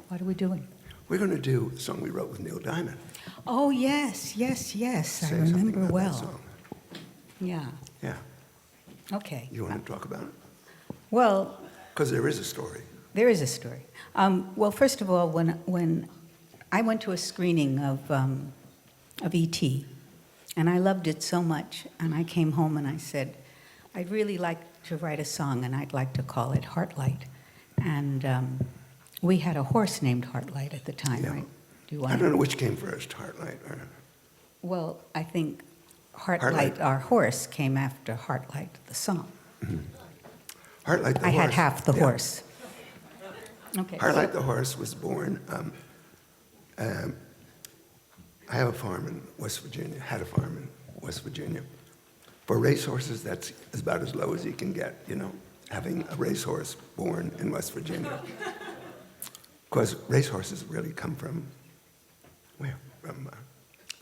[SPEAKER 4] what are we doing?
[SPEAKER 5] We're going to do a song we wrote with Neil Diamond.
[SPEAKER 4] Oh, yes, yes, yes.
[SPEAKER 5] Say
[SPEAKER 4] I
[SPEAKER 5] something
[SPEAKER 4] remember
[SPEAKER 5] about that
[SPEAKER 4] well.
[SPEAKER 5] song.
[SPEAKER 4] Yeah,
[SPEAKER 5] Yeah.
[SPEAKER 4] okay.
[SPEAKER 5] You want to talk about it?
[SPEAKER 4] Well,
[SPEAKER 5] Because there is a story.
[SPEAKER 4] There is a story. Well, first of all, when I went to a screening of E.T., and I loved it so much, and I came home and I said, I'd really like to write a song, and I'd like to call it Heartlight. And we had a horse named Heartlight at the time,
[SPEAKER 5] Yeah.
[SPEAKER 4] right? Do you
[SPEAKER 5] I
[SPEAKER 4] want
[SPEAKER 5] don't know which came first, Heartlight or...
[SPEAKER 4] Well, I think Heartlight,
[SPEAKER 5] Heartlight.
[SPEAKER 4] our horse, came after Heartlight, the song.
[SPEAKER 5] Heartlight the
[SPEAKER 4] I
[SPEAKER 5] horse.
[SPEAKER 4] had half the
[SPEAKER 5] Yeah.
[SPEAKER 4] horse. Okay.
[SPEAKER 5] Heartlight the horse was born. I have a farm in West Virginia, had a farm in West Virginia. For racehorses, that's about as low as you can get, you know, having a racehorse born in West Virginia. Because racehorses really come from, where? From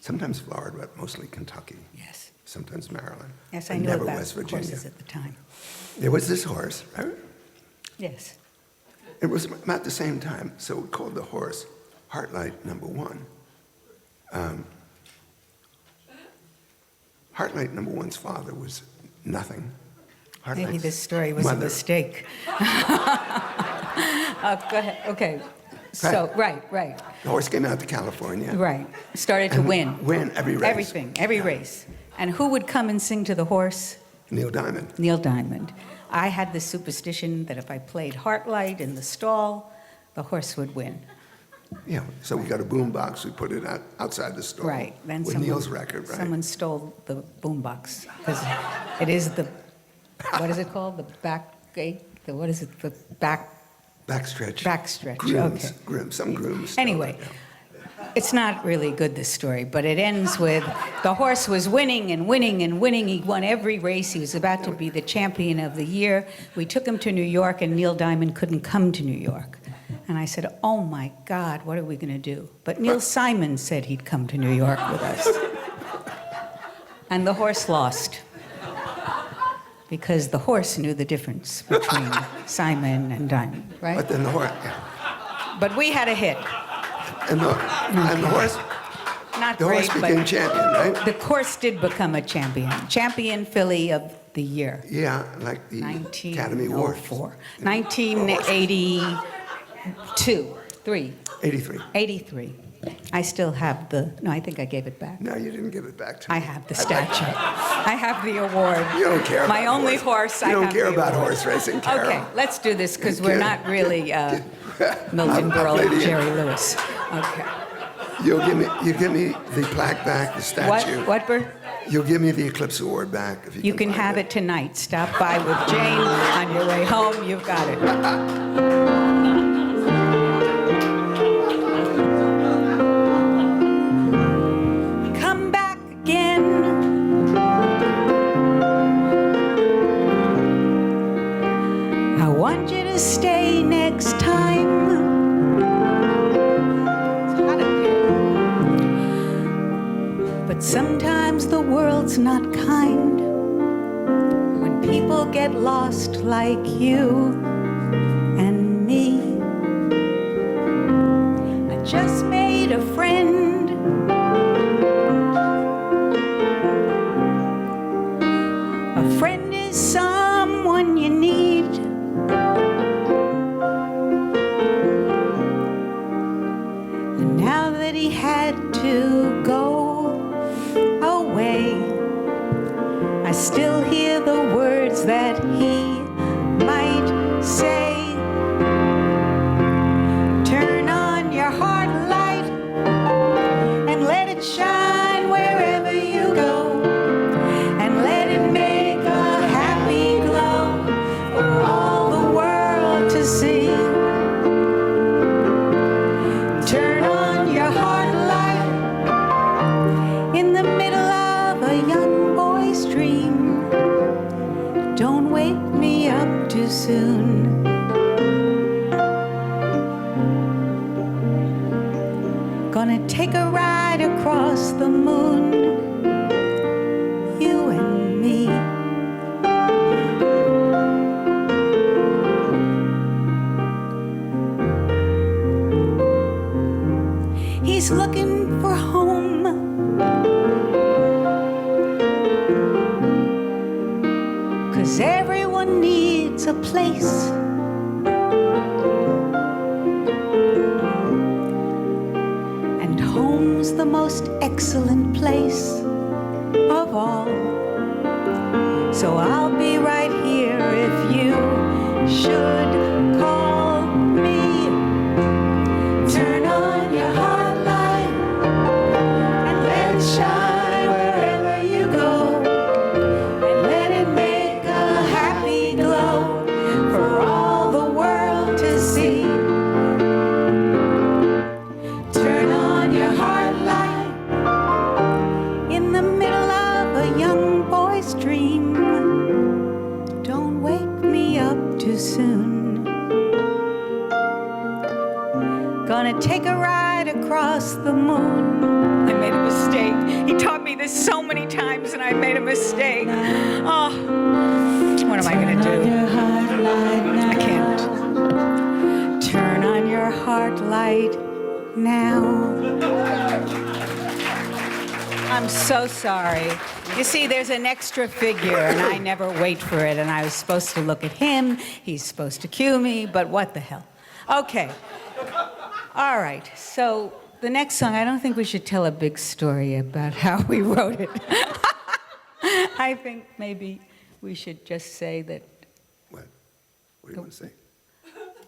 [SPEAKER 5] sometimes Florida, but mostly Kentucky.
[SPEAKER 4] Yes.
[SPEAKER 5] Sometimes Maryland.
[SPEAKER 4] Yes, I
[SPEAKER 5] and
[SPEAKER 4] knew
[SPEAKER 5] never
[SPEAKER 4] about
[SPEAKER 5] West Virginia.
[SPEAKER 4] horses at the time.
[SPEAKER 5] There was this horse, right?
[SPEAKER 4] Yes.
[SPEAKER 5] It was about the same time, so we called the horse Heartlight #1. Heartlight #1's father was nothing.
[SPEAKER 4] Maybe
[SPEAKER 5] Heartlight's
[SPEAKER 4] this story was a
[SPEAKER 5] mother-
[SPEAKER 4] mistake. Go ahead. Okay. So, right.
[SPEAKER 5] The horse came out to California.
[SPEAKER 4] Right. Started to
[SPEAKER 5] and
[SPEAKER 4] win.
[SPEAKER 5] Win every race.
[SPEAKER 4] Everything, every
[SPEAKER 5] Yeah.
[SPEAKER 4] race. And who would come and sing to the horse?
[SPEAKER 5] Neil Diamond.
[SPEAKER 4] Neil Diamond. I had the superstition that if I played Heartlight in the stall, the horse would win.
[SPEAKER 5] Yeah, so we got a boom box, we put it outside the store.
[SPEAKER 4] Right. Then
[SPEAKER 5] With Neil's record, right?
[SPEAKER 4] someone stole the boombox because it is the, what is it called? The back gate? What is it? The
[SPEAKER 5] Backstretch.
[SPEAKER 4] backstretch.
[SPEAKER 5] Grooms.
[SPEAKER 4] Okay.
[SPEAKER 5] Grooms. Some grooms. stole
[SPEAKER 4] Anyway,
[SPEAKER 5] it, yeah.
[SPEAKER 4] it's not really good, this story, but it ends with the horse was winning and winning and winning. He won every race. He was about to be the champion of the year. We took him to New York, and Neil Diamond couldn't come to New York. And I said, oh my God, what are we going to do? But Neil Simon said he'd come to New York with us. And the horse lost. Because the horse knew the difference between Simon and Diamond, right?
[SPEAKER 5] But then the horse, yeah.
[SPEAKER 4] But we had a hit.
[SPEAKER 5] And the horse,
[SPEAKER 4] Not
[SPEAKER 5] the
[SPEAKER 4] great,
[SPEAKER 5] horse became
[SPEAKER 4] but
[SPEAKER 5] champion, right?
[SPEAKER 4] the horse did become a champion. Champion filly of the year.
[SPEAKER 5] Yeah, like the Academy Awards.
[SPEAKER 4] 1904. 1982.
[SPEAKER 5] 83.
[SPEAKER 4] I still have I think I gave it back.
[SPEAKER 5] No, you didn't give it back to me.
[SPEAKER 4] I have the statue. I have the award.
[SPEAKER 5] You don't care about
[SPEAKER 4] My only horse, I have
[SPEAKER 5] You don't care
[SPEAKER 4] the
[SPEAKER 5] about
[SPEAKER 4] award.
[SPEAKER 5] horse racing, Carole.
[SPEAKER 4] Okay, let's do this because
[SPEAKER 5] You
[SPEAKER 4] we're
[SPEAKER 5] can't-
[SPEAKER 4] not really Milton
[SPEAKER 5] I'll
[SPEAKER 4] Berle
[SPEAKER 5] play
[SPEAKER 4] and
[SPEAKER 5] the-
[SPEAKER 4] Jerry Lewis. Okay.
[SPEAKER 5] You give me the plaque back, the statue.
[SPEAKER 4] What, Bert?
[SPEAKER 5] You'll give me the Eclipse Award back if
[SPEAKER 4] You can
[SPEAKER 5] find
[SPEAKER 4] have it tonight. Stop by with Jane on your way home. You've got it. Come back again. I want you to stay next time. It's hot up here. But sometimes the world's not kind when people get lost like you and me. I just made a friend. A friend is someone you need. And now that he had to go away, I still hear the words that he might say. Turn on your heart light and let it shine wherever you go, and let it make a happy glow for all the world to see. Turn on your heart light in the middle of a young boy's dream. Don't wake me up too soon. Gonna take a ride across the moon, you and me. He's looking for home. Cause everyone needs a place most excellent place of all. So I'll be right here if you should call me. Turn on your heart light and let it shine wherever you go, and let it make a happy glow for all the world to see. Turn on your heart light in the middle of a young boy's dream. Don't wake me up too soon. Gonna take a ride across the moon. I made a mistake. He taught me this so many times and I made a mistake. Oh, what am I gonna do? I can't. Turn on your heart light now. I'm so sorry. You see, there's an extra figure, and I never wait for it, and I was supposed to look at him, he's supposed to cue me, but what the hell. Okay. All right, so the next song, I don't think we should tell a big story about how we wrote it. I think maybe we should just say that,
[SPEAKER 5] What? What do you want to say?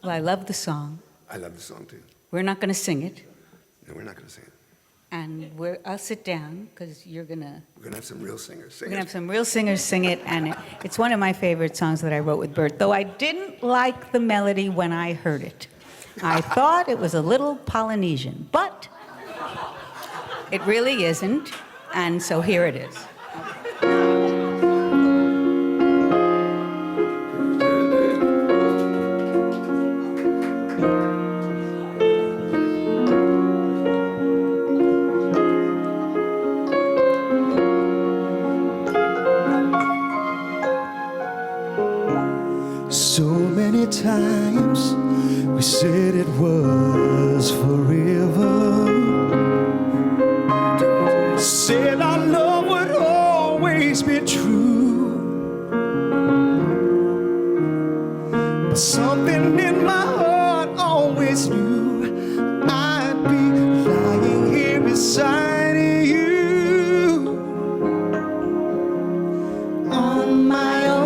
[SPEAKER 4] well, I love the song.
[SPEAKER 5] I love the song too.
[SPEAKER 4] We're not going to sing it,
[SPEAKER 5] No, we're not going to sing it.
[SPEAKER 4] and I'll sit down, because you're going to...
[SPEAKER 5] We're going to have some real singers sing
[SPEAKER 4] We're going to
[SPEAKER 5] it.
[SPEAKER 4] have some real singers sing it, and it's one of my favorite songs that I wrote with Burt, though I didn't like the melody when I heard it. I thought it was a little Polynesian, but it really isn't, and so here it is.
[SPEAKER 6] So many times we said it was forever. Said our love would always be true. But something in my heart always knew I'd be lying here beside you on my own.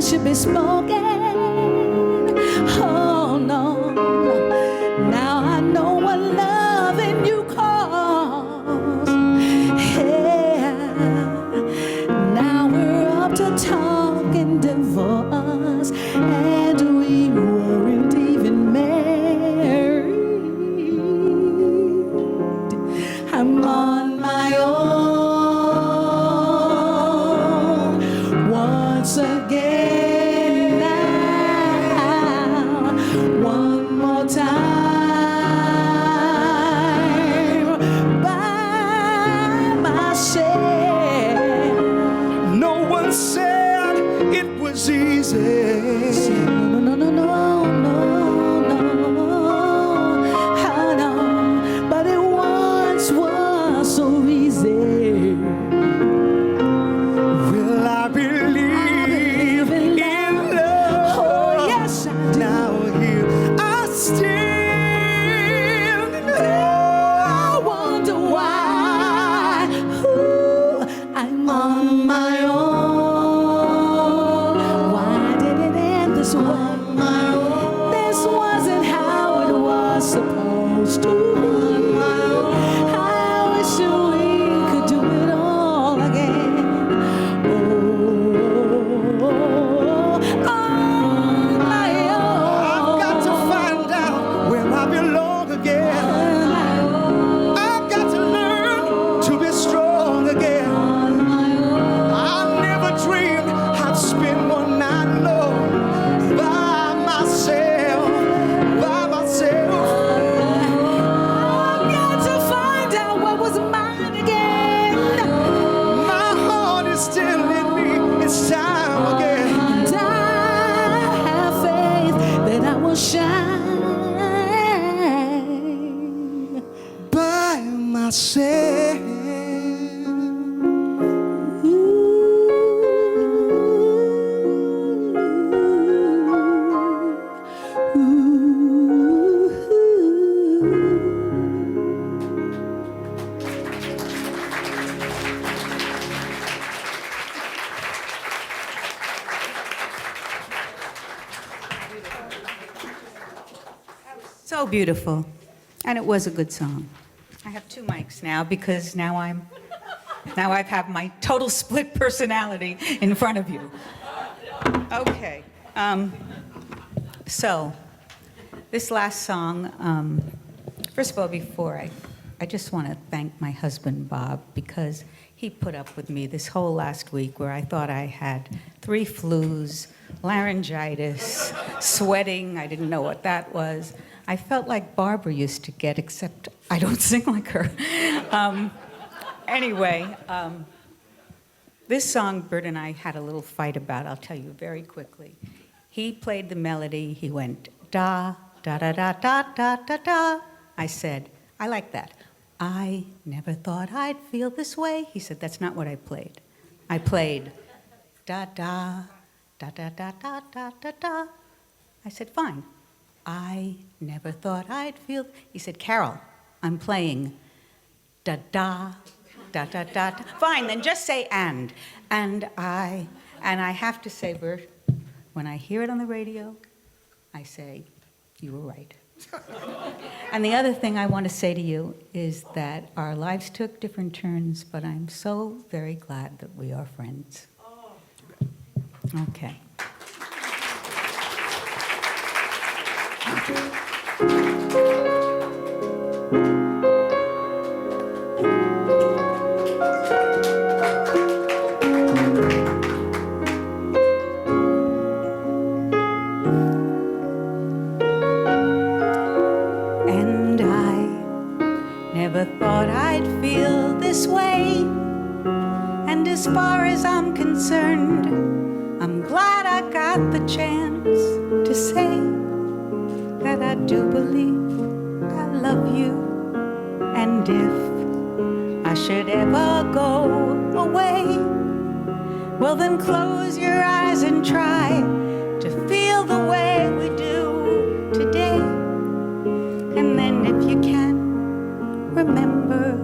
[SPEAKER 4] Should be spoken. Oh no, now I know what loving you calls. Yeah, now we're up to talking divorce, and we weren't even married. I'm on my own once again.
[SPEAKER 6] Said it was easy.
[SPEAKER 4] No, but it once was so easy.
[SPEAKER 6] Will I believe in love?
[SPEAKER 4] Oh yes, I do.
[SPEAKER 6] Now here I stand.
[SPEAKER 4] I wonder why. Ooh, I'm on my own. This wasn't how it was supposed to be. I wish we could
[SPEAKER 6] myself.
[SPEAKER 4] So beautiful. And it was a good song. I have two mics now because now I have my total split personality in front of you. Okay. So this last song, first of all, before I just want to thank my husband, Bob, because he put up with me this whole last week where I thought I had 3 flus, laryngitis, sweating. I didn't know what that was. I felt like Barbara used to get, except I don't sing like her. Anyway, this song, Burt and I had a little fight about. I'll tell you very quickly. He played the melody. He went da, da, da, da, da, da, da, da. I said, I like that. I never thought I'd feel this way. He said, that's not what I played. I played da, da, da, da, da, da, da, da, da. I said, fine. I never thought I'd feel. He said, Carole, I'm playing da da da da da. Fine, then just say and I have to say, Burt, when I hear it on the radio, I say, you were right. And the other thing I want to say to you is that our lives took different turns, but I'm so very glad that we are friends. Okay. And I never thought I'd feel this way. And as far as I'm concerned, I'm glad I got the chance to say that I do believe I love you. And if I should ever go away, well then close your eyes and try to feel the way we do today. And then if you can, remember,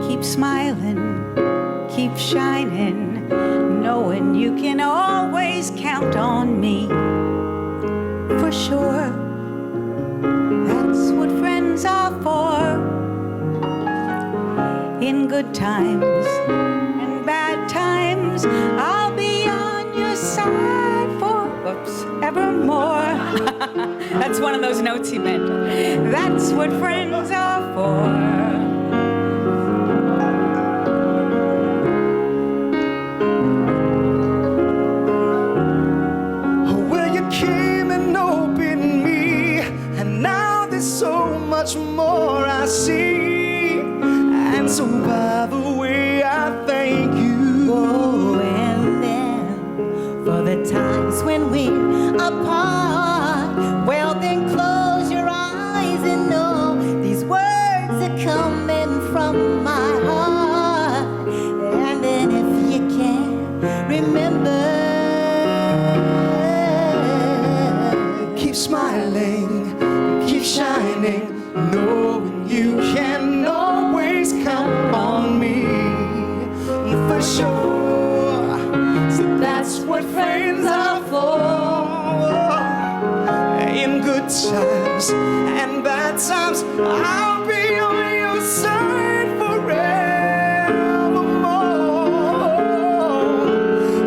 [SPEAKER 4] keep smiling, keep shining, knowing you can always count on me. For sure, that's what friends are for. In good times and bad times, I'll be on your side for, evermore. That's one of those notes he meant. That's what friends are for.
[SPEAKER 6] Much more I see, and so by the way I thank you.
[SPEAKER 7] Oh, and then for the times when we're apart, well then close your eyes and know these words are coming from my heart. And then if you can remember,
[SPEAKER 6] keep smiling, keep shining, knowing you can always count on me. For sure, so that's what friends are for. In good times and bad times, I'll be on your side forevermore.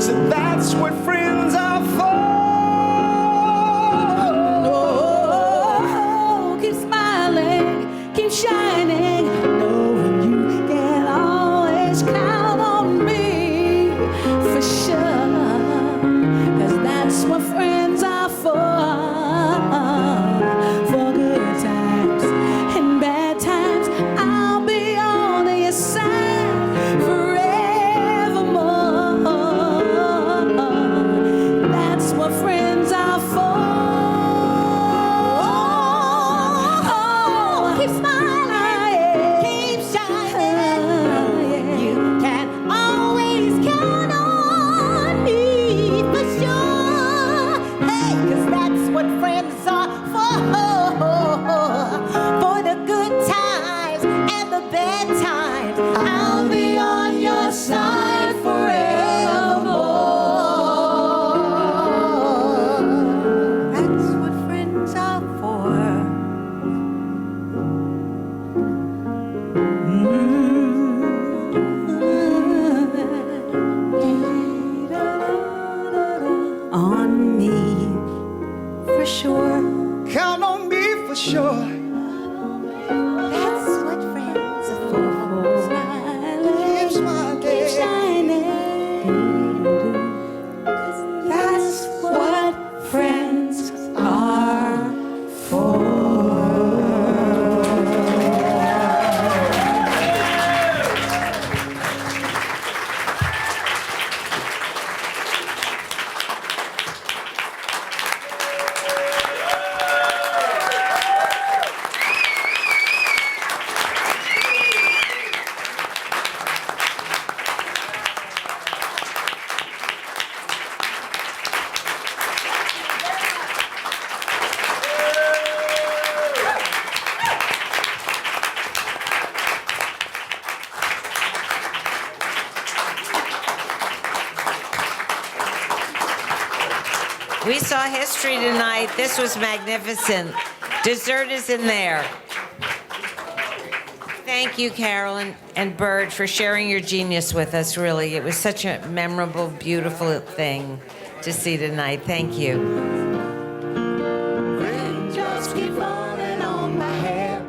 [SPEAKER 6] So that's what friends are for.
[SPEAKER 7] shining, knowing you can always count on me for sure, 'cause that's what friends are for good times and bad
[SPEAKER 1] We saw history tonight. This was magnificent. Dessert is in there. Thank you, Carole and Burt, for sharing your genius with us, really. It was such a memorable, beautiful thing to see tonight. Thank you.
[SPEAKER 7] Raindrops keep falling on my head,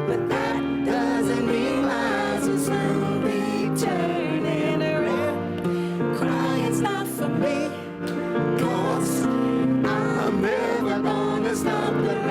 [SPEAKER 7] but that doesn't mean my eyes will soon be turning red. Crying's not for me, 'cause I'm never gonna stop the